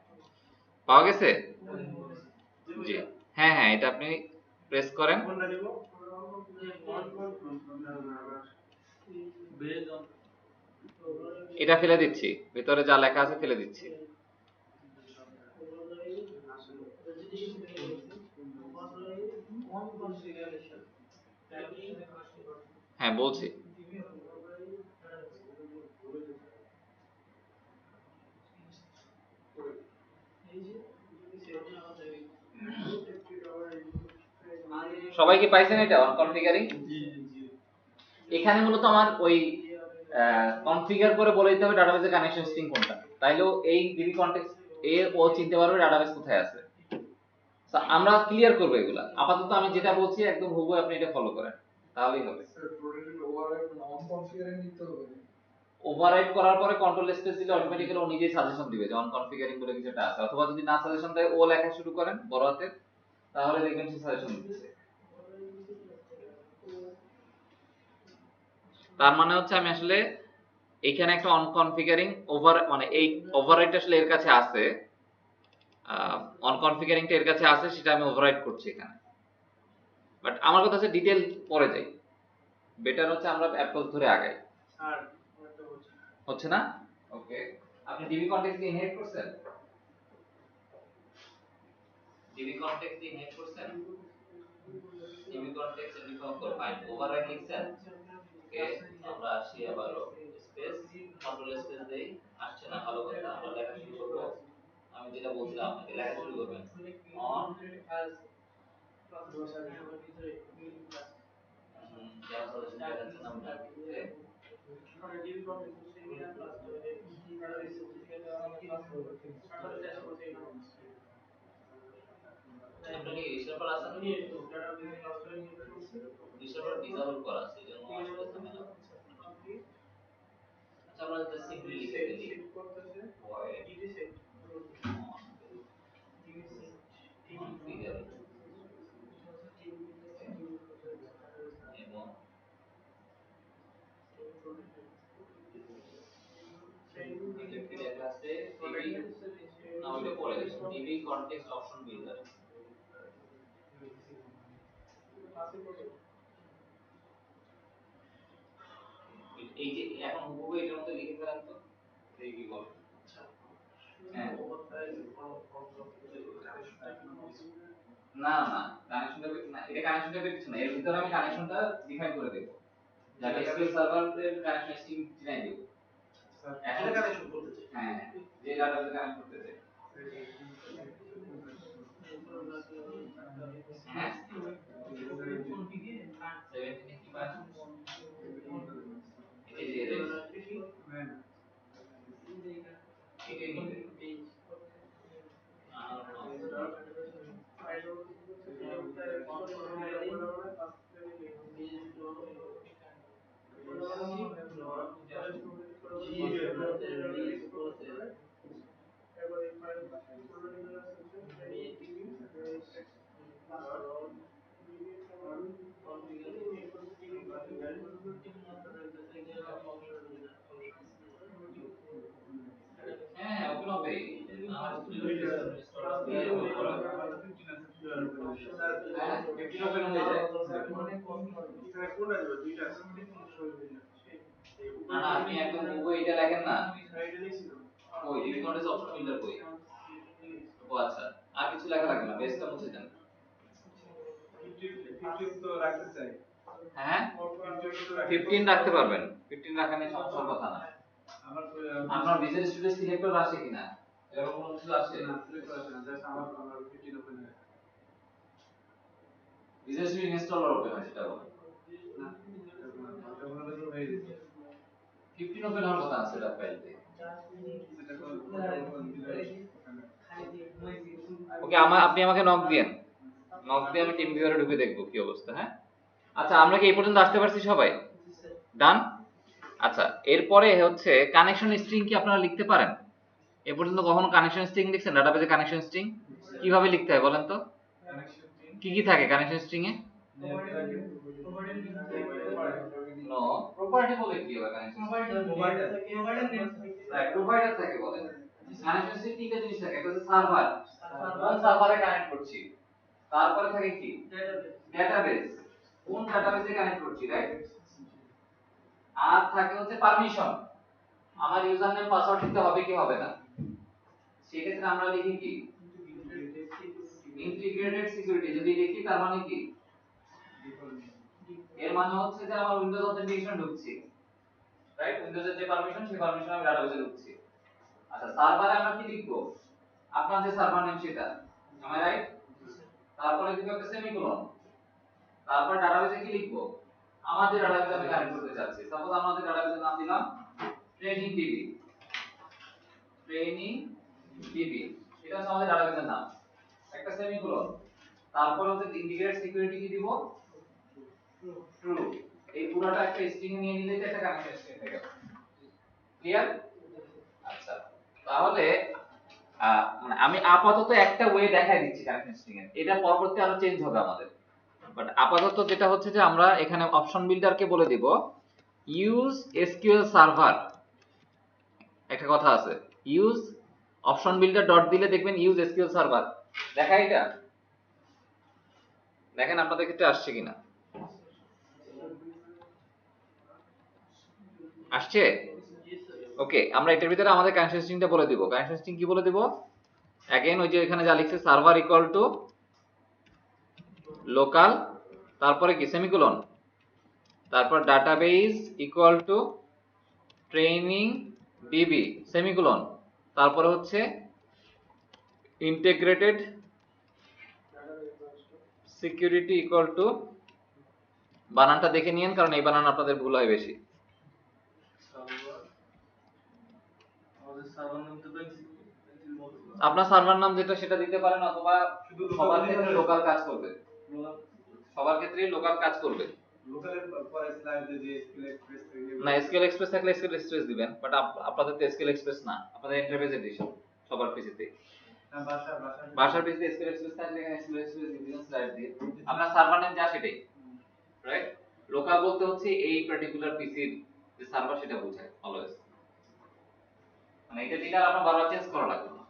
A: পাওয়া গেছে। জি হ্যাঁ হ্যাঁ, এটা আপনি প্রেস করেন।
B: কোনটা দিব?
A: এটা ফেলে দিচ্ছি, ভিতরে যা লেখা আছে ফেলে দিচ্ছি। হ্যাঁ বলছি। সবাই কি পাইছেন এটা অন কনফিগারিং? এখানে মূলত আমার ওই কনফিগার করে বলে দিতে হবে ডাটাবেসের কানেকশন স্ট্রিং কোনটা, তাইলেও এই ডিবি কনটেক্সট এ ও চিনতে পারবে ডাটাবেস কোথায় আছে। তো আমরা ক্লিয়ার করব এগুলা। আপাতত আমি যেটা বলছি একদম হুবহু আপনি এটা ফলো করেন, তাহলেই হবে। ওভাররাইড করার পরে কন্ট্রোল স্পেস দিলে অটোমেটিক্যালি ও নিজেই সাজেশন দিবে যে অন কনফিগারিং বলে কিছুটা আছে, অথবা যদি না সাজেশন দেয় ও লেখা শুরু করেন বড় হাতের, তাহলে দেখবেন সে সাজেশন দিচ্ছে। তার মানে হচ্ছে আমি আসলে এখানে একটা অন কনফিগারিং ওভার মানে এই ওভাররাইড আসলে এর কাছে আছে, অন কনফিগারিংটা এর কাছে আছে, সেটা আমি ওভাররাইড করছি এখানে। বাট আমার কথা হচ্ছে ডিটেইল পরে যাই, বেটার হচ্ছে আমরা অ্যাপ্রোচ ধরে আগাই।
B: আর
A: হচ্ছে না? ওকে, আপনি ডিবি কনটেক্সট দিয়ে ইনহেরিট করছেন? ডিবি কনটেক্সট দিয়ে ইনহেরিট করছেন? ডিবি কনটেক্সট রিফর্ম করে ফাইন ওভাররাইড লিখছেন। ওকে, আমরা আসি আবার স্পেস কন্ট্রোল স্পেস দেই, আসছে না, ভালো কথা। আমরা লেখা শুরু করব। আমি যেটা বলছিলাম আপনাকে লেখা শুরু করবেন অন কেন সাজেশন দেখাচ্ছে না আপনার আপনি কি রিসার্ভার আছেন? রিসার্ভার ডিসেবল করা আছে, এজন্য আসলে ঝামেলা হচ্ছে। আচ্ছা আমরা জাস্ট সিম্পলি লিখে ফেলি void configure এবং কি লেখা আছে db না ওইটা পরে দেখুন db context option builder। এই যে এখন হুবহু এটার মধ্যে লিখে ফেলেন তো, দেখি কি বলে। হ্যাঁ না না কানেকশনটা না, এটা কানেকশনটা কিছু না, এর ভিতরে আমি কানেকশনটা ডিফাইন করে দেব, যাতে এসকিউএল সার্ভারের কানেকশন স্ট্রিং চিনাই দেব। এখন কানেকশন করতে চাই, হ্যাঁ যে ডাটাবেসে কানেক্ট করতে চাই। হ্যাঁ 17 কি পাঁচ এই যে এটাই নিবে। হ্যাঁ ওপেন হবে, আমার হ্যাঁ 15 ওপেন হয়ে যায়।
B: কোনটা দিব? দুইটা আছে।
A: না না আপনি একদম হুবহু এটা লেখেন না,
B: এটা লিখছি তো।
A: ওই ডিবি কন্টেক্সট অপশন বিল্ডার কই? ও আচ্ছা, আর কিছু লেখা লাগবে না, বেসটা মুছে দেন।
B: 15 তো রাখতে চাই।
A: হ্যাঁ 15 রাখতে পারবেন, 15 রাখা নিয়ে সমস্যার কথা না। আপনার ভিজুয়াল স্টুডিও সিলেক্টর আসে কিনা এরকম কোনো কিছু আসে
B: না, সিলেক্ট করা আছে না, জাস্ট আমার 15 ওপেন হয়ে গেছে।
A: ভিজুয়াল স্টুডিও ইনস্টলার ওপেন হয় সেটা বলেন
B: না, এটা কোনো কিছু হয়ে গেছে।
A: 15 ওপেন হওয়ার কথা আছে এটা ফাইলতে। ওকে আপনি আমাকে নক দিয়েন, নক দিয়ে আমি টিম ভিউয়ারে ঢুকে দেখব কি অবস্থা। হ্যাঁ আচ্ছা আমরা কি এই পর্যন্ত আসতে পারছি সবাই? ডান। আচ্ছা এরপরে হচ্ছে কানেকশন স্ট্রিং কি আপনারা লিখতে পারেন? এ পর্যন্ত কখনো কানেকশন স্ট্রিং লিখছেন? ডাটাবেজে কানেকশন স্ট্রিং কিভাবে লিখতে হয় বলেন তো? কি কি থাকে কানেকশন স্ট্রিং এ? নো প্রপার্টি বলে কি হবে কানেকশন রাইট প্রোভাইডার থাকে বলে কানেকশন সিস্টেম তিনটা জিনিস থাকে একটা হচ্ছে সার্ভার কোন সার্ভারে কানেক্ট করছি তারপরে থাকে কি ডেটাবেস কোন ডেটাবেসে কানেক্ট করছি রাইট আর থাকে হচ্ছে পারমিশন আমার ইউজার নেম পাসওয়ার্ড দিতে হবে কি হবে না সেক্ষেত্রে আমরা লিখি কি ইন্টিগ্রেটেড সিকিউরিটি যদি লিখি তার মানে কি এর মানে হচ্ছে যে আমার উইন্ডোজ অথেন্টিকেশন ঢুকছে রাইট উইন্ডোজের যে পারমিশন সেই পারমিশন আমি ডাটাবেসে ঢুকছি আচ্ছা সার্ভারে আমরা কি লিখবো আপনার যে সার্ভার নেম সেটা am I রাইট তারপরে দিব একটা সেমিকোলন তারপর ডাটাবেসে কি লিখবো আমার যে ডাটাবেসে আমি কানেক্ট করতে চাচ্ছি সাপোজ আমাদের ডাটাবেসের নাম দিলাম ট্রেনিং টিভি এটা হচ্ছে আমাদের ডাটাবেসের নাম একটা সেমিকোলন তারপর হচ্ছে ইন্টিগ্রেটেড সিকিউরিটি কি দিব ট্রু এই পুরোটা একটা স্ট্রিং নিয়ে নিলেই তো একটা কানেকশন স্ট্রিং হয়ে গেল ক্লিয়ার আচ্ছা তাহলে মানে আমি আপাতত একটা ওয়ে দেখাই দিচ্ছি কানেকশন স্ট্রিং এর এটা পরবর্তী আরো চেঞ্জ হবে আমাদের বাট আপাতত যেটা হচ্ছে যে আমরা এখানে অপশন বিল্ডারকে বলে দিব ইউজ এসকিউএল সার্ভার একটা কথা আছে ইউজ অপশন বিল্ডার ডট দিলে দেখবেন ইউজ এসকিউএল সার্ভার দেখা এটা দেখেন আপনাদের ক্ষেত্রে আসছে কিনা আসছে ওকে আমরা এটার ভিতরে আমাদের কানেকশন স্ট্রিংটা বলে দিব কানেকশন স্ট্রিং কি বলে দিব अगेन ওই যে এখানে যা লিখছে সার্ভার ইকুয়াল টু লোকাল তারপরে কি সেমিকোলন তারপর database equal to training DB semicolon তারপরে হচ্ছে ইন্টিগ্রেটেড সিকিউরিটি ইকুয়াল টু বানানটা দেখে নিয়েন কারণ এই বানান আপনাদের ভুল হয় বেশি আপনার সার্ভার নাম যেটা সেটা দিতে পারেন অথবা সবার ক্ষেত্রে লোকাল কাজ করবে সবার ক্ষেত্রে লোকাল কাজ করবে
C: লোকালের পরে স্লাইড যে স্কেল এক্সপ্রেস
A: না এসকিউএল এক্সপ্রেস থাকলে এসকিউএল এক্সপ্রেস দিবেন বাট আপনাদের তো এসকিউএল এক্সপ্রেস না আপনাদের এন্টারপ্রাইজ এডিশন সবার পিসিতে
C: না ভাষা
A: ভাষার পিসিতে এসকিউএল এক্সপ্রেস থাকলে এখানে এসকিউএল এক্সপ্রেস দিবেন স্লাইড দিয়ে আপনার সার্ভার নেম যা সেটাই রাইট লোকাল বলতে হচ্ছে এই পার্টিকুলার পিসির যে সার্ভার সেটা বোঝায় অলওয়েজ মানে এটা দিলে আপনার বারবার চেঞ্জ করা লাগবে না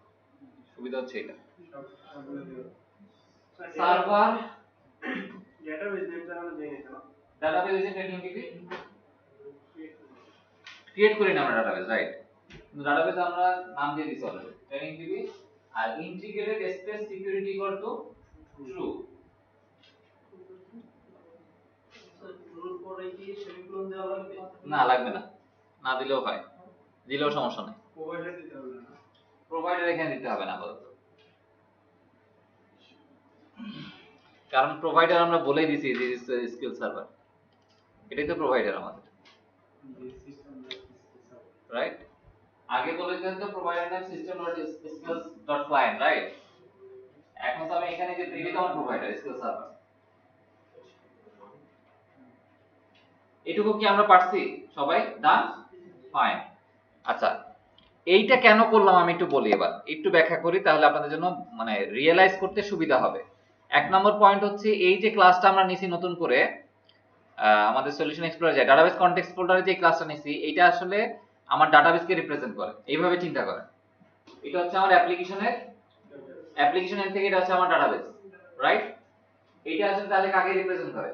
A: সুবিধা হচ্ছে এটা সার্ভার
B: ডেটাবেস নেমটা আমরা জেনে নিতে না
A: ডাটাবেস এ ট্রেনিং টিভি ক্রিয়েট করি না আমরা ডাটাবেস রাইট ডাটাবেস আমরা নাম দিয়ে দিছি অলরেডি ট্রেনিং টিভি আর integrated space security equal to true না লাগবে না না দিলেও হয় দিলেও সমস্যা নেই
C: প্রোভাইডার দিতে হবে না
A: প্রোভাইডার এখানে দিতে হবে না আপাতত কারণ প্রোভাইডার আমরা বলেই দিছি যে স্কিল সার্ভার এটাই তো প্রোভাইডার আমাদের
C: যে সিস্টেম
A: রাইট আগে বলেছেন তো provider name system dot skills dot client right এখন তো আমি এখানে যে দিই তো আমার প্রোভাইডার স্কিল সার্ভার এটুকু কি আমরা পারছি সবাই ডান ফাইন আচ্ছা এইটা কেন করলাম আমি একটু বলি এবার একটু ব্যাখ্যা করি তাহলে আপনাদের জন্য মানে রিয়েলাইজ করতে সুবিধা হবে এক নম্বর পয়েন্ট হচ্ছে এই যে ক্লাসটা আমরা নিছি নতুন করে আমাদের সলিউশন এক্সপ্লোরার যে ডাটাবেস কনটেক্সট ফোল্ডারে যে ক্লাসটা নিছি এটা আসলে আমার ডাটাবেসকে রিপ্রেজেন্ট করে এইভাবে চিন্তা করেন এটা হচ্ছে আমার অ্যাপ্লিকেশন এন্ড থেকে এটা হচ্ছে আমার ডাটাবেস রাইট এটা আসলে তাহলে কাকে রিপ্রেজেন্ট করে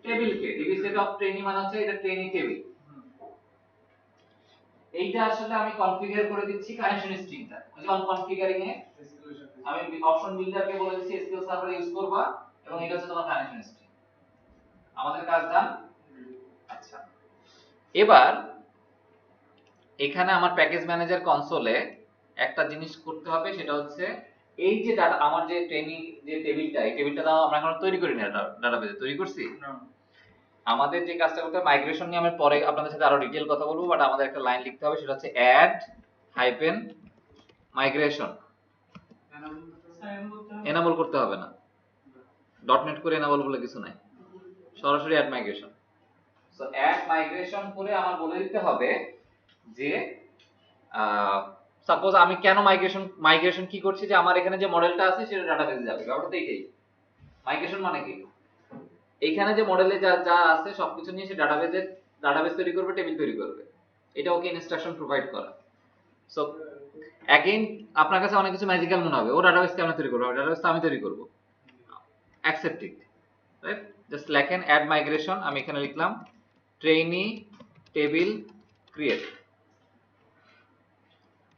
A: টেবিলকে ডিবি সেট অফ ট্রেনিং মানে হচ্ছে এটা ট্রেনিং টেবিল এইটা আসলে আমি কনফিগার করে দিচ্ছি কানেকশন স্ট্রিংটা যেমন কনফিগারিং এ আমি অপশন বিল্ডারকে বলে দিচ্ছি এসকিউএল সার্ভার ইউজ করবা এবং এটা হচ্ছে তোমার কানেকশন স্ট্রিং আমাদের কাজ ডান আচ্ছা এবার এখানে আমার প্যাকেজ ম্যানেজার কনসোলে একটা জিনিস করতে হবে সেটা হচ্ছে এই যে ডাটা আমার যে ট্রেনিং যে টেবিলটা এই টেবিলটা দাও আমরা এখন তৈরি করি না ডাটাবেসে তৈরি করছি আমাদের যে কাজটা করতে হবে মাইগ্রেশন নিয়ে আমি পরে আপনাদের সাথে আরো ডিটেইল কথা বলবো বাট আমাদের একটা লাইন লিখতে হবে সেটা হচ্ছে অ্যাড হাইফেন মাইগ্রেশন এনাবল করতে হবে না ডটনেট করে এনাবল বলে কিছু নাই সরাসরি add migration so add migration করে আমার বলে দিতে হবে যে সাপোজ আমি কেন মাইগ্রেশন কি করছি যে আমার এখানে যে মডেলটা আছে সেটা ডাটাবেসে যাবে ব্যাপারটা তো এইটাই মাইগ্রেশন মানে কি এইখানে যে মডেলে যা যা আছে সবকিছু নিয়ে সে ডাটাবেস তৈরি করবে, টেবিল তৈরি করবে। এটা ওকে ইনস্ট্রাকশন প্রোভাইড করা। সো অ্যাগেইন আপনার কাছে অনেক কিছু ম্যাজিক্যাল মনে হবে, ও ডাটাবেস কেমন তৈরি করবে, ডাটাবেস তো আমি তৈরি করব, অ্যাকসেপ্টিং, রাইট? জাস্ট লেখেন অ্যাড মাইগ্রেশন, আমি এখানে লিখলাম trainee table create,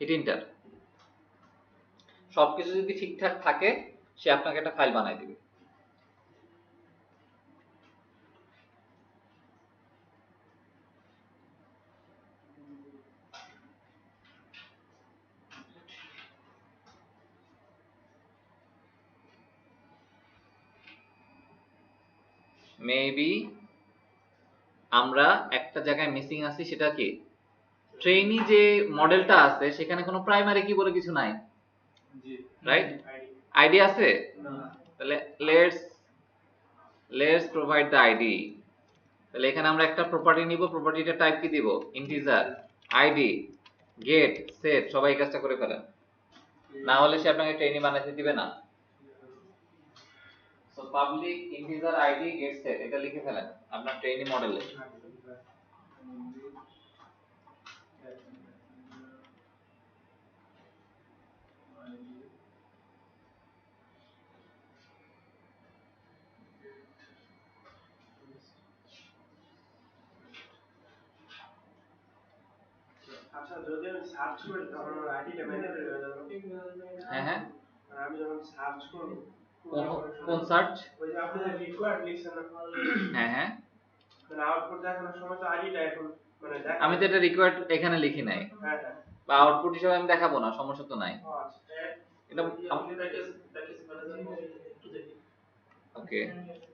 A: hit enter. সবকিছু যদি ঠিকঠাক থাকে সে আপনাকে একটা ফাইল বানাই দিবে। মেবি আমরা একটা জায়গায় মিসিং আছি, সেটা কি ট্রেইনি যে মডেলটা আছে সেখানে কোনো প্রাইমারি কি বলে কিছু নাই,
C: জি
A: রাইট? আইডি আছে,
C: না
A: তাহলে লেটস প্রোভাইড দ্য আইডি। তাহলে এখানে আমরা একটা প্রপার্টি নিব, প্রপার্টিটা টাইপ কি দিব, ইন্টিজার, আইডি, গেট, সেট। সবাই এই কাজটা করে ফেলেন, না হলে সে আপনাকে ট্রেইনি বানাতে দিবে না। So public integer ID get set, এটা লিখে ফেলেন আপনার ট্রেইনি মডেলে।
B: আচ্ছা, যদি আমি সার্চ করি তখন আমার আইডিটা ম্যানুয়ালি হয়ে যাবে?
A: হ্যাঁ হ্যাঁ,
B: আর আমি যখন সার্চ করব,
A: কোন সার্চ?
B: ওই যে আপনি যে রিকোয়ার্ড লিখছেন না,
A: হ্যাঁ হ্যাঁ,
B: মানে আউটপুট দেখানোর সময় তো আইডিটা এখন মানে দেখা,
A: আমি তো এটা রিকোয়ার্ড এখানে লিখি নাই,
B: হ্যাঁ হ্যাঁ,
A: বা আউটপুট হিসেবে আমি দেখাবো না, সমস্যা তো নাই।
B: ও আচ্ছা,
A: এটা
B: প্যাকেজ ম্যানেজার একটু দেখি।
A: ওকে,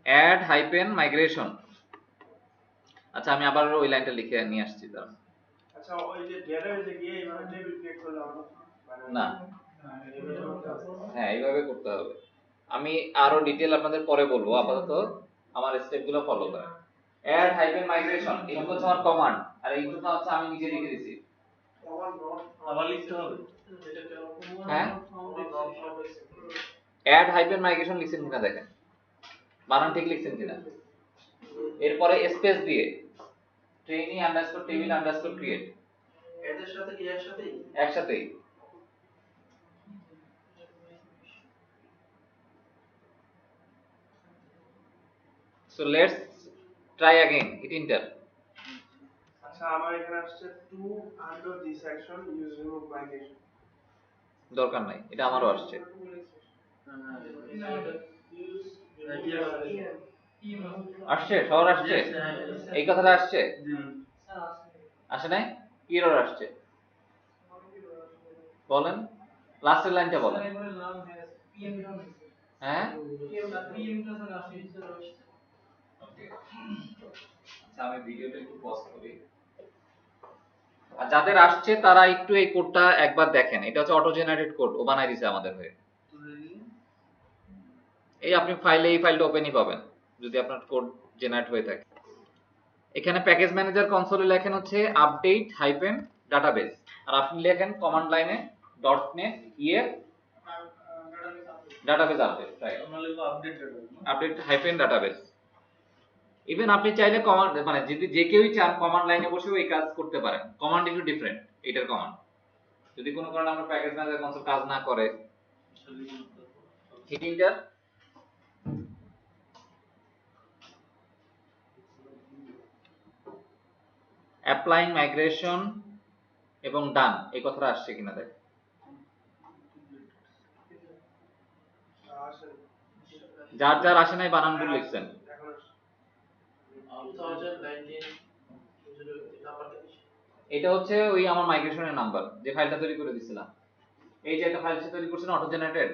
A: অ্যাড হাইপেন মাইগ্রেশন। আচ্ছা আমি আবার ওই লাইনটা লিখে নিয়ে আসছি দাঁড়ান।
B: আচ্ছা, ওই যে ডেটাবেসে গিয়ে এইভাবে টেবিল ক্রিয়েট করলে হবে মানে
A: না, হ্যাঁ এইভাবে করতে হবে। আমি আরো ডিটেল আপনাদের পরে বলবো, আপাতত আমার স্টেপগুলো ফলো করেন। অ্যাড হাইপেন মাইগ্রেশন, এইটুকু হচ্ছে আমার কমান্ড, আর এইটুকু হচ্ছে আমি নিজে লিখে দিছি।
B: আবার লিখতে হবে।
A: হ্যাঁ, অ্যাড হাইপেন মাইগ্রেশন লিখছেন কিনা দেখেন, বানান ঠিক লিখছেন কিনা। এরপরে স্পেস দিয়ে trainee underscore table underscore create,
B: এদের সাথে কি একসাথেই?
A: একসাথেই। So let's try again, hit enter.
B: আচ্ছা, আমার এখানে আসছে to undo this action use remove migration.
A: দরকার নাই, এটা আমারও আসছে। আসছে, সবার আসছে, এই কথাটা আসছে, আসে নাই? কি এরর আসছে বলেন, লাস্টের লাইনটা বলেন। হ্যাঁ, আচ্ছা আমি ভিডিওটা একটু পজ করি। আর যাদের আসছে তারা একটু এই কোডটা একবার দেখেন, এটা হচ্ছে অটো জেনারেটেড কোড, ও বানাই দিয়েছে আমাদের হয়ে। এই আপনি ফাইলে এই ফাইলটা ওপেনই পাবেন যদি আপনার কোড জেনারেট হয়ে থাকে। এখানে প্যাকেজ ম্যানেজার কনসোলে লেখেন হচ্ছে আপডেট হাইপেন ডাটাবেস, আর আপনি লেখেন কমান্ড লাইনে .net ডাটাবেস আপডেট, রাইট?
C: আমরা লিখব
A: আপডেট হাইপেন ডাটাবেস। ইভেন আপনি চাইলে কমান্ড মানে যদি যে কেউই চান কমান্ড লাইনে বসেও এই কাজ করতে পারেন, কমান্ড একটু ডিফারেন্ট এটার কমান্ড। যদি কোনো কারণে আমরা প্যাকেজ ম্যানেজার কনসোল কাজ না করে, হিট এন্টার। অ্যাপ্লাইং মাইগ্রেশন এবং ডান, এই কথাটা আসছে কিনা দেখ।
B: আসলে
A: যার যার আসে নাই বানান ভুল লিখছেন।
B: এখন
D: 2019 নাম্বারটা কি?
A: এটা হচ্ছে ওই আমার মাইগ্রেশনের নাম্বার, যে ফাইলটা তৈরি করে দিছিলাম। এই যে একটা ফাইল তৈরি করছেন অটো জেনারেটেড,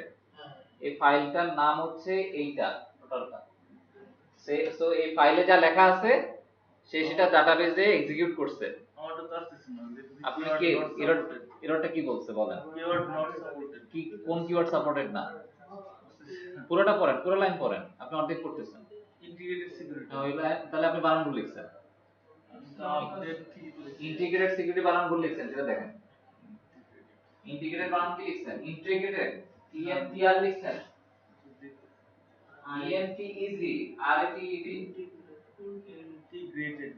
A: এই ফাইলটার নাম হচ্ছে এইটা টোটালটা। সো এই ফাইলে যা লেখা আছে সে সেটা ডাটাবেজে এক্সিকিউট করছে।
C: আমারটা তো আসছে না,
A: আপনি কি এররটা কি বলছে বলেন,
C: কিওয়ার্ড নট সাপোর্টেড।
A: কি কোন কিওয়ার্ড সাপোর্টেড না? পুরোটা পড়েন, পুরো লাইন পড়েন, আপনি অর্ধেক পড়তেছেন।
C: ইন্টিগ্রেটেড সিকিউরিটি
A: তাহলে আপনি বানান ভুল লিখছেন,
C: আপডেট কি বলেছে?
A: ইন্টিগ্রেটেড সিকিউরিটি বানান ভুল লিখছেন, সেটা দেখেন। ইন্টিগ্রেটেড বানান কি লিখছেন, ইন্টিগ্রেটেড ইএনটিআর লিখছেন। ENT easy, RAT
C: Integrated. GRATED.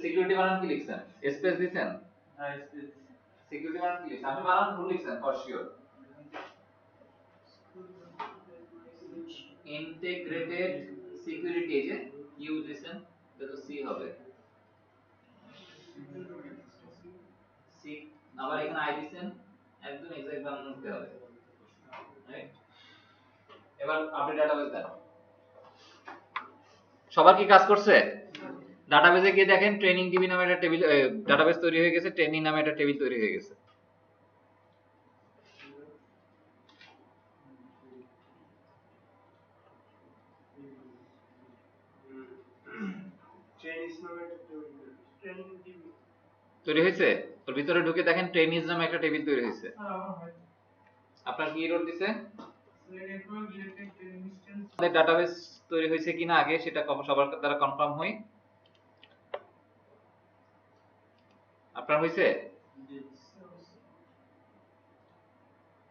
A: Security বানান কি লিখছেন? স্পেস দিছেন?
C: হ্যাঁ, space দিছি।
A: সিকিউরিটি বানান কি লিখছেন? আপনি বানান ভুল লিখছেন ফর শিওর। ইন্টিগ্রেটেড সিকিউরিটি এই যে ইউ দিছেন, এটা তো সি হবে। সি আবার এখানে আই দিছেন, একদম এক্সাক্ট বানান করতে হবে, রাইট? এবার আপনি ডাটাবেস দেন। সবার কি কাজ করছে? ডাটাবেসে গিয়ে দেখেন ট্রেনিং ডিবি নামে একটা টেবিল, ডাটাবেস তৈরি হয়ে গেছে, ট্রেনিং নামে একটা টেবিল তৈরি হয়ে গেছে।
B: ট্রেনিস নামে ট্রেনিং টিভি
A: তৈরি হয়েছে। ওর ভিতরে ঢুকে দেখেন ট্রেনিজ নামে একটা টেবিল তৈরি হয়েছে। আপনার কি এরর দিছে? আমাদের ডাটাবেস তৈরি হয়েছে কিনা আগে সেটা সবার দ্বারা কনফার্ম হই। আপনার হয়েছে?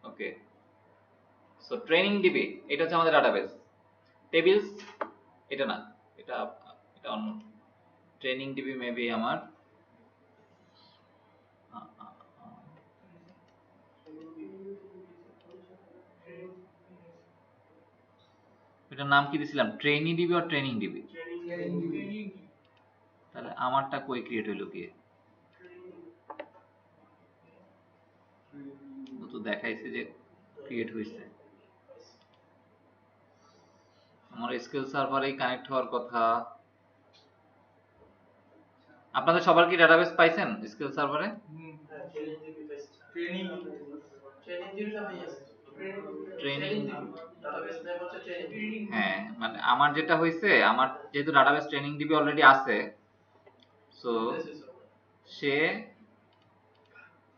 A: ওকে, সো ট্রেনিং ডিবি এটা হচ্ছে আমাদের ডাটাবেস। টেবিলস এটা না, এটা এটা অন্য। ট্রেনিং ডিবি মেবি আমার এটার নাম কি দিছিলাম? ট্রেনি ডিবি আর ট্রেনিং ডিবি? তাহলে আমারটা কই ক্রিয়েট হইলো কি? ও তো দেখাইছে যে ক্রিয়েট হইছে। আমার এসকিউএল সার্ভারেই কানেক্ট হওয়ার কথা। আপনাদের সবার কি ডাটাবেস পাইছেন এসকিউএল সার্ভারে?
C: ট্রেনিং
A: হ্যাঁ, মানে আমার যেটা হইছে, আমার যেহেতু ডাটাবেস ট্রেনিং ডিবি অলরেডি আছে, সো সে,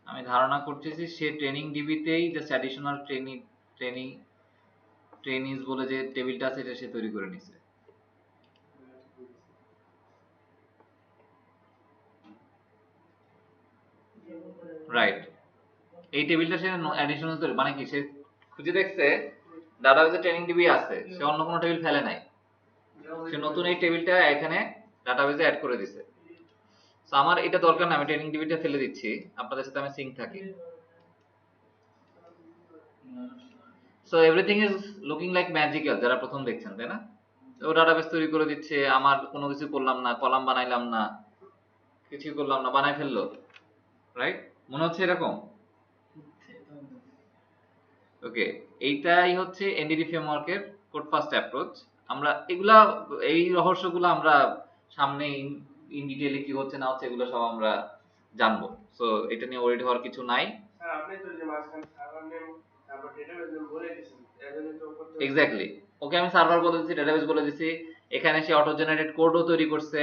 A: আমি ধারণা করতেছি সে ট্রেনিং ডিবিতেই জাস্ট অ্যাডিশনাল ট্রেনিজ বলে যে টেবিলটা আছে এটা সে তৈরি করে নিছে। রাইট, এই টেবিলটা সে অ্যাডিশনাল তৈরি, মানে কি সে খুঁজে দেখছে ডাটাবেসে ট্রেনিং ডিবি আছে, সে অন্য কোনো টেবিল ফেলে নাই, সে নতুন এই টেবিলটা এখানে ডাটাবেসে অ্যাড করে দিছে। সো আমার এটা দরকার না, আমি ট্রেনিং ডিবিটা ফেলে দিচ্ছি, আপনাদের সাথে আমি সিঙ্ক থাকি। So everything is looking like magical যারা প্রথম দেখছেন, তাই না? ও ডাটাবেস তৈরি করে দিচ্ছে, আমার কোনো কিছু করলাম না, কলাম বানাইলাম না, কিছু করলাম না, বানাই ফেললো, রাইট? মনে হচ্ছে এরকম? ওকে, এইটাই হচ্ছে এনডিডি ফ্রেমওয়ার্কের কোড ফার্স্ট অ্যাপ্রোচ। আমরা এগুলা, এই রহস্যগুলো আমরা সামনে ইন ডিটেইলে কি হচ্ছে না হচ্ছে এগুলো সব আমরা জানবো। সো এটা নিয়ে ওয়ারিড হওয়ার কিছু নাই।
B: স্যার আপনি তো যে মাঝখানে সার্ভার নেম তারপর ডেটাবেস নেম বলে দিয়েছেন, এজন্য তো করতে
A: এক্স্যাক্টলি, ওকে আমি সার্ভার বলে দিচ্ছি, ডেটাবেস বলে দিচ্ছি, এখানে সে অটো জেনারেট কোডও তৈরি করছে,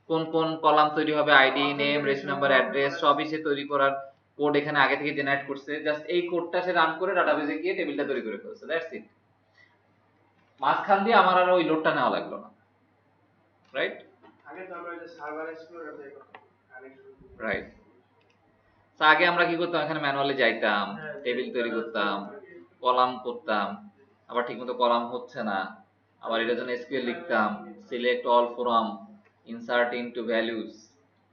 A: কোন কোন কলাম তৈরি হবে, ID, name, registration number, address সবই সে তৈরি করার কোড এখানে আগে থেকে জেনারেট করছে। জাস্ট এই কোডটা সে রান করে ডাটাবেসে গিয়ে টেবিলটা তৈরি করে ফেলছে, দ্যাটস ইট। মাঝখান দিয়ে আমার আর ওই লোডটা নেওয়া লাগলো না, রাইট?
B: আগে তো আমরা যে সার্ভার এক্সপ্লোরার দিয়ে করতাম কানেকশন,
A: রাইট। তো আগে আমরা কি করতাম, এখানে ম্যানুয়ালি যাইতাম, টেবিল তৈরি করতাম, কলাম করতাম, আবার ঠিকমতো কলাম হচ্ছে না, আবার এটার জন্য এসকিউএল লিখতাম, select all from, insert into values,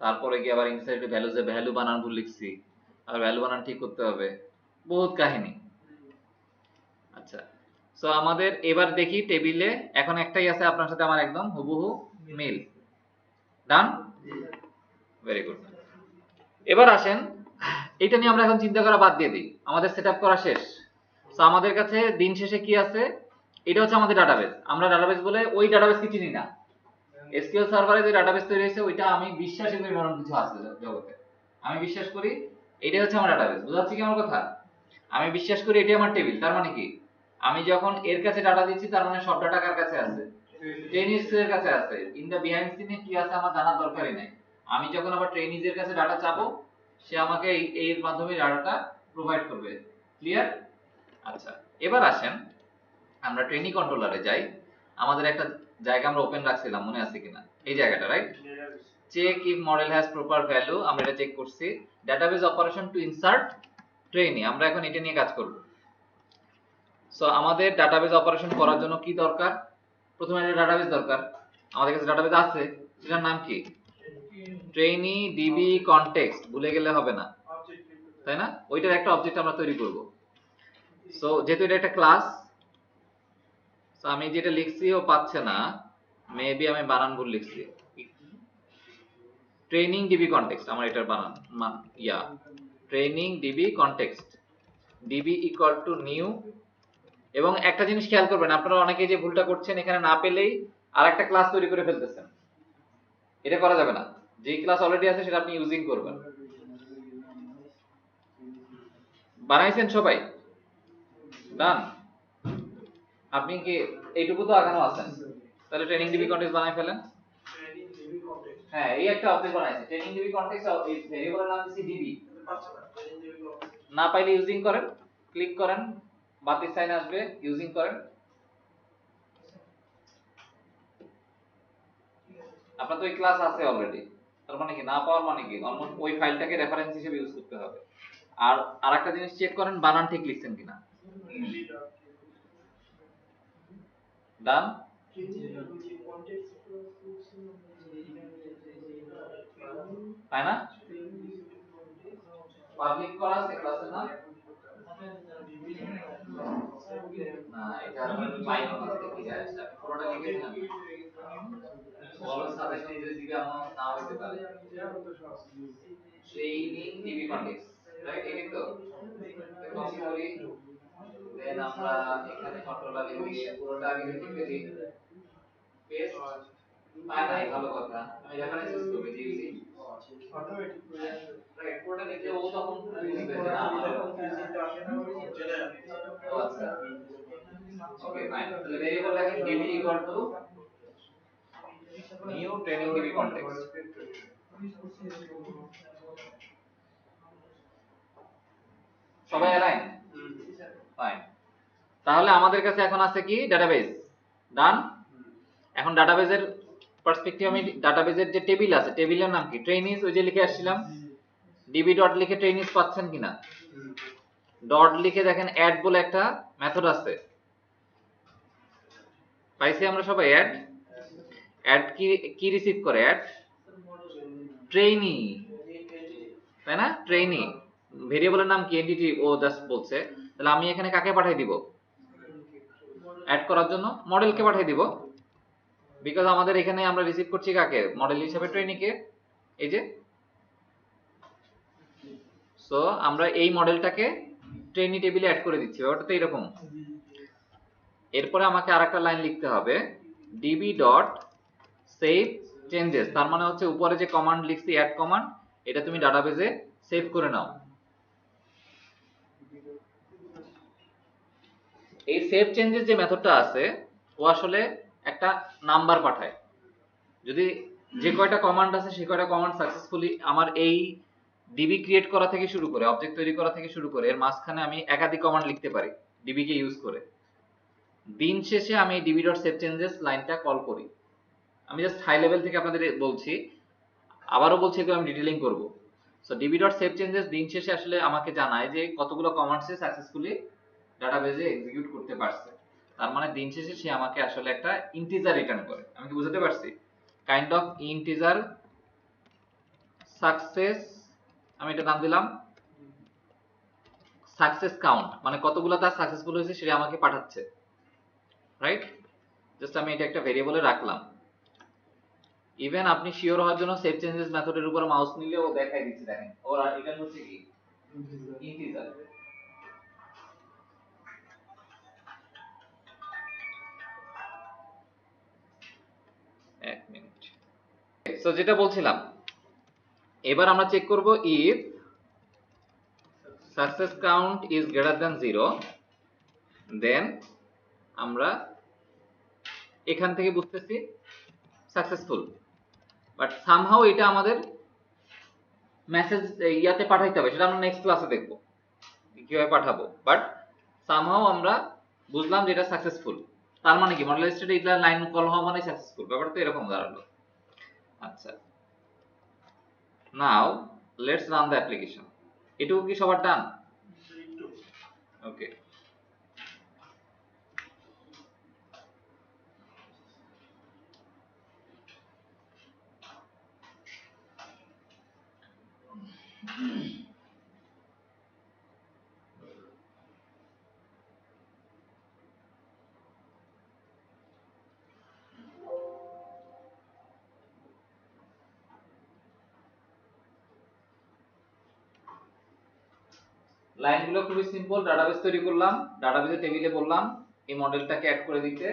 A: তারপরে গিয়ে আবার ইনসার্ট ইনটু ভ্যালুজে ভ্যালু বানান ভুল লিখছি, আর ভ্যালু বানান ঠিক করতে হবে, বহুত কাহিনী। আচ্ছা, সো আমাদের এবার দেখি টেবিলে এখন একটাই আছে, আপনার সাথে আমার একদম হুবহু মিল। ডান, ভেরি গুড। এবার আসেন, এটা নিয়ে আমরা এখন চিন্তা করা বাদ দিয়ে দিই, আমাদের সেটআপ করা শেষ। তো আমাদের কাছে দিন শেষে কি আছে, এটা হচ্ছে আমাদের ডাটাবেস। আমরা ডাটাবেস বলে ওই ডাটাবেসকে চিনি না। এসকিউএল সার্ভারে যে ডাটাবেস তৈরি হয়েছে ওইটা আমি বিশ্বাসই করি এমন কিছু আছে জগতে, আমি বিশ্বাস করি এটাই হচ্ছে আমার ডাটাবেস। বুঝাচ্ছি কি আমার কথা? আমি বিশ্বাস করি এটাই আমার টেবিল। তার মানে কি, আমি যখন এর কাছে ডাটা দিচ্ছি তার মানে সব ডাটা কার কাছে আছে? ট্রেনিজ এর কাছে আছে। ইন দা বিহাইন্ড সিনে কি আছে আমার জানার দরকারই নাই। আমি যখন আবার ট্রেনিজের কাছে ডাটা চাবো, সে আমাকে এর মাধ্যমে ডাটাটা প্রোভাইড করবে। ক্লিয়ার? আচ্ছা, এবার আসেন আমরা ট্রেনিং কন্ট্রোলারে যাই। আমাদের একটা জায়গা আমরা ওপেন রাখছিলাম, মনে আছে কিনা? এই জায়গাটা, right? Check if model has proper value, আমরা এটা চেক করছি। Database operation to insert trainee, আমরা এখন এটা নিয়ে কাজ করব। সো আমাদের ডাটাবেজ অপারেশন করার জন্য কি দরকার? প্রথমে একটা ডাটাবেজ দরকার। আমাদের কাছে ডাটাবেজ আছে, সেটার নাম কি? Trainee DB context. ভুলে গেলে হবে না,
B: অবজেক্ট
A: তাই না? ওইটার একটা অবজেক্ট আমরা তৈরি করব। সো যেহেতু এটা একটা ক্লাস, সো আমি যেটা লিখছি ও পাচ্ছে না, মেবি আমি বানান ভুল লিখছি। ট্রেনিং ডিবি কনটেক্সট আমার এটার বানান training DB context, DB equal to new. এবং একটা জিনিস খেয়াল করবেন, আপনারা অনেকে যে ভুলটা করছেন, এখানে না পেলেই আরেকটা ক্লাস তৈরি করে ফেলতেছেন। এটা করা যাবে না। যে ক্লাস অলরেডি আছে সেটা আপনি ইউজিং করবেন। বানাইছেন সবাই? ডান? আপনি কি এইটুকু তো আগানো আছেন? তাহলে ট্রেনিং ডিবি কনটেক্সট বানাই ফেলেন। হ্যাঁ, এই একটা অবজেক্ট বানাইছে ট্রেনিং ডিবি কনটেক্সট, এই ভেরিয়েবলের নাম দিছি ডিবি। না পাইলে ইউজিং করেন, ক্লিক করেন, বাতির সাইন আসবে, ইউজিং করেন। আপনার তো এই ক্লাস আছে অলরেডি, তার মানে কি না পাওয়ার মানে কি অলমোস্ট ওই ফাইলটাকে রেফারেন্স হিসেবে ইউজ করতে হবে। আর আরেকটা জিনিস চেক করেন বানান ঠিক লিখছেন কিনা। ডান? তাই না? পাবলিক করা আছে ক্লাসে না? না, এটা লাইন করতে কি যায়? পুরোটা লিখে দিন। বলো সাজেশন দিবে আমার না হইতে পারে। Training DB context, right? এই তো কপি করি, দেন আমরা এখানে কন্ট্রোলার লিখে পুরোটা আগে লিখে দিই, পেস্ট। নাই ভালো কথা, আমি রেফারেন্স ইউজ করব দিয়েছি
B: অটোমেটিক
A: রাইট। পুরোটা লিখে ও তখন লিখবে যে না আমার ও আচ্ছা ওকে ফাইন। তাহলে ভেরিয়েবল লেখেন DB equal to new training DB context. সবাই অ্যালাইন? ফাইন। তাহলে আমাদের কাছে এখন আছে কি? ডাটাবেজ। ডান? এখন ডাটাবেজের পার্সপেক্টিভ, আমি ডাটাবেজের যে টেবিল আছে, টেবিলের নাম কি? ট্রেনিজ, ওই যে লিখে আসছিলাম। ডিবি ডট লিখে ট্রেনিজ পাচ্ছেন কিনা? ডট লিখে দেখেন অ্যাড বলে একটা মেথড আছে, পাইছি আমরা সবাই? অ্যাড, অ্যাড কি রিসিভ করে? অ্যাড ট্রেনি, তাই না? ট্রেনি ভেরিয়েবলের নাম কি? এন্টিটি ও জাস্ট বলছে। তাহলে আমি এখানে কাকে পাঠিয়ে দিব অ্যাড করার জন্য? মডেলকে পাঠিয়ে দিব, বিকজ আমাদের এখানে আমরা রিসিভ করছি কাকে? মডেল হিসেবে ট্রেনিকে। এই যে, সো আমরা এই মডেলটাকে ট্রেনি টেবিলে অ্যাড করে দিচ্ছি। ব্যাপারটা তো এরকম। এরপরে আমাকে আরেকটা লাইন লিখতে হবে, ডিবি ডট সেভ চেঞ্জেস। তার মানে হচ্ছে উপরে যে কমান্ড লিখছি অ্যাড কমান্ড, এটা তুমি ডাটাবেজে সেভ করে নাও। এই সেভ চেঞ্জেস যে মেথডটা আছে, ও আসলে একটা নাম্বার পাঠায়। যদি যে কয়টা কমান্ড আছে সে কয়টা কমান্ড সাকসেসফুলি আমার এই ডিবি ক্রিয়েট করা থেকে শুরু করে, অবজেক্ট তৈরি করা থেকে শুরু করে, এর মাঝখানে আমি একাধিক কমান্ড লিখতে পারি ডিবি কে ইউজ করে। দিন শেষে আমি ডিবি ডট সেভ চেঞ্জেস লাইনটা কল করি। আমি জাস্ট হাই লেভেল থেকে আপনাদের বলছি, আবারও বলছি, এগুলো আমি ডিটেইলিং করব। So DB dot save changes দিন শেষে আসলে আমাকে জানায় যে কতগুলো কমান্ডসে সাকসেসফুলি ডাটাবেজে এক্সিকিউট করতে পারছে। তার মানে দিন শেষে সে আমাকে আসলে একটা ইন্টিজার রিটার্ন করে। আমি কি বুঝাতে পারছি? কাইন্ড অফ ইন্টিজার সাকসেস, আমি এটা নাম দিলাম সাকসেস কাউন্ট, মানে কতগুলো তার সাকসেসফুল হয়েছে সেটা আমাকে পাঠাচ্ছে, রাইট? জাস্ট আমি এটা একটা ভেরিয়েবলে রাখলাম। ইভেন আপনি শিওর হওয়ার জন্য সেভ চেঞ্জেস মেথডের উপর মাউস নিলে ও দেখাই দিচ্ছে, দেখেন ওর রিটার্ন হচ্ছে কি? ইন্টিজার। এক মিনিট। সো যেটা বলছিলাম, এবার আমরা চেক করব if success count is greater than 0, দেন আমরা এখান থেকে বুঝতেছি সাকসেসফুল। বাট সামহাউ এটা আমাদের মেসেজ ইয়াতে পাঠাইতে হবে, সেটা আমরা নেক্সট ক্লাসে দেখব কিভাবে পাঠাবো। বাট সামহাউ আমরা বুঝলাম যে এটা সাকসেসফুল। তার মানে কি? মডেল স্টেটে এটা লাইন কল হওয়া মানে সাকসেসফুল। ব্যাপারটা তো এরকম দাঁড়ালো। আচ্ছা, now let's run the application. এটুকু কি সবার ডান? ওকে, লাইনগুলো খুবই সিম্পল। ডাটাবেস তৈরি করলাম, ডাটাবেসে টেবিলে বললাম এই মডেলটাকে অ্যাড করে দিতে,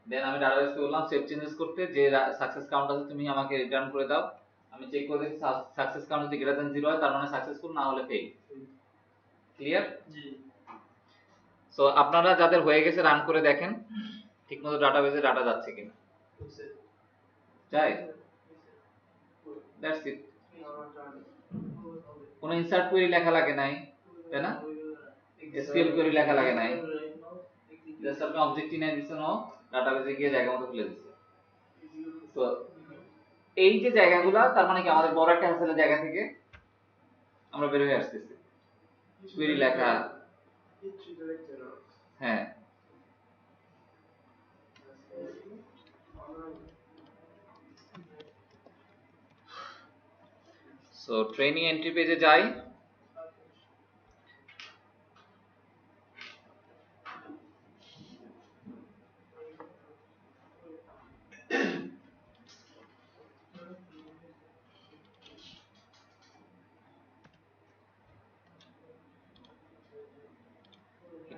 A: দেন আমি ডাটাবেসকে বললাম সেভ চেঞ্জেস করতে, যে সাকসেস কাউন্ট আছে তুমি আমাকে রিটার্ন করে দাও। আমি চেক করে দেখি সাকসেস কাউন্ট যদি গ্রেটার দ্যান 0 হয় তার মানে সাকসেসফুল, না হলে ফেল। ক্লিয়ার?
D: জি
A: সো আপনারা যাদের হয়ে গেছে রান করে দেখেন ঠিকমতো ডাটাবেসে ডাটা যাচ্ছে কিনা।
D: হয়েছে
A: যাই, দ্যাটস ইট। কোনো ইনসার্ট কোয়েরি লেখা লাগে নাই, তাই না? এসকিউএল কোয়েরি লেখা লাগে নাই, জাস্ট আপনি অবজেক্ট নিয়ে দিছেন ও ডাটাবেসে গিয়ে জায়গা মতো খুলে দিচ্ছে। তো এই যে জায়গাগুলা, তার মানে কি আমাদের বড় একটা হ্যাসেলের জায়গা থেকে আমরা বের হয়ে আসতেছি। কোয়েরি লেখা, হ্যাঁ। সো ট্রেনিং এন্ট্রি পেজে যাই।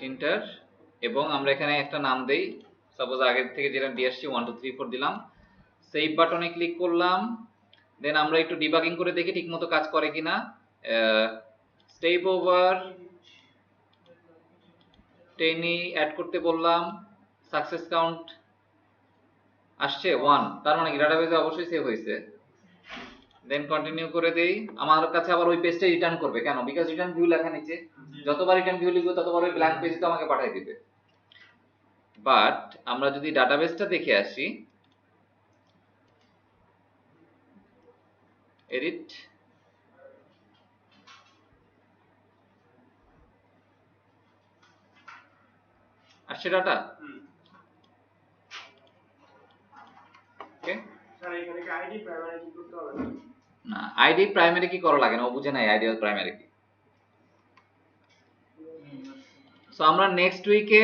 A: এন্টার, এবং আমরা এখানে একটা নাম দেই, সাপোজ আগের থেকে যেটা দিয়ে আসছি 1 2 3 4 দিলাম। সেভ বাটনে ক্লিক করলাম, দেন আমরা একটু ডিবাগিং করে দেখি ঠিকমতো কাজ করে কিনা। স্টেপ ওভার টেনি অ্যাড করতে বললাম, সাকসেস কাউন্ট আসছে 1, তার মানে কি ডাটাবেসে অবশ্যই সেভ হয়েছে। দেন কন্টিনিউ করে দেই। আমার কাছে আবার ওই পেজটা রিটার্ন করবে কেন? বিকজ রিটার্ন ভিউ লেখা নিচে, যতবার রিটার্ন ভিউ লিখবো ততবার ওই ব্ল্যাঙ্ক পেজ তো আমাকে পাঠিয়ে দিবে। বাট আমরা যদি ডাটাবেসটা দেখে আসি, এডিট, আসছে ডাটা। ওকে,
B: স্যার এখানে কি আইডি প্রাইমারি কি করতে হবে না?
A: না আইডি প্রাইমারি কি করা লাগে না, ও বুঝে নাই আইডি প্রাইমারি কি। সো আমরা নেক্সট উইকে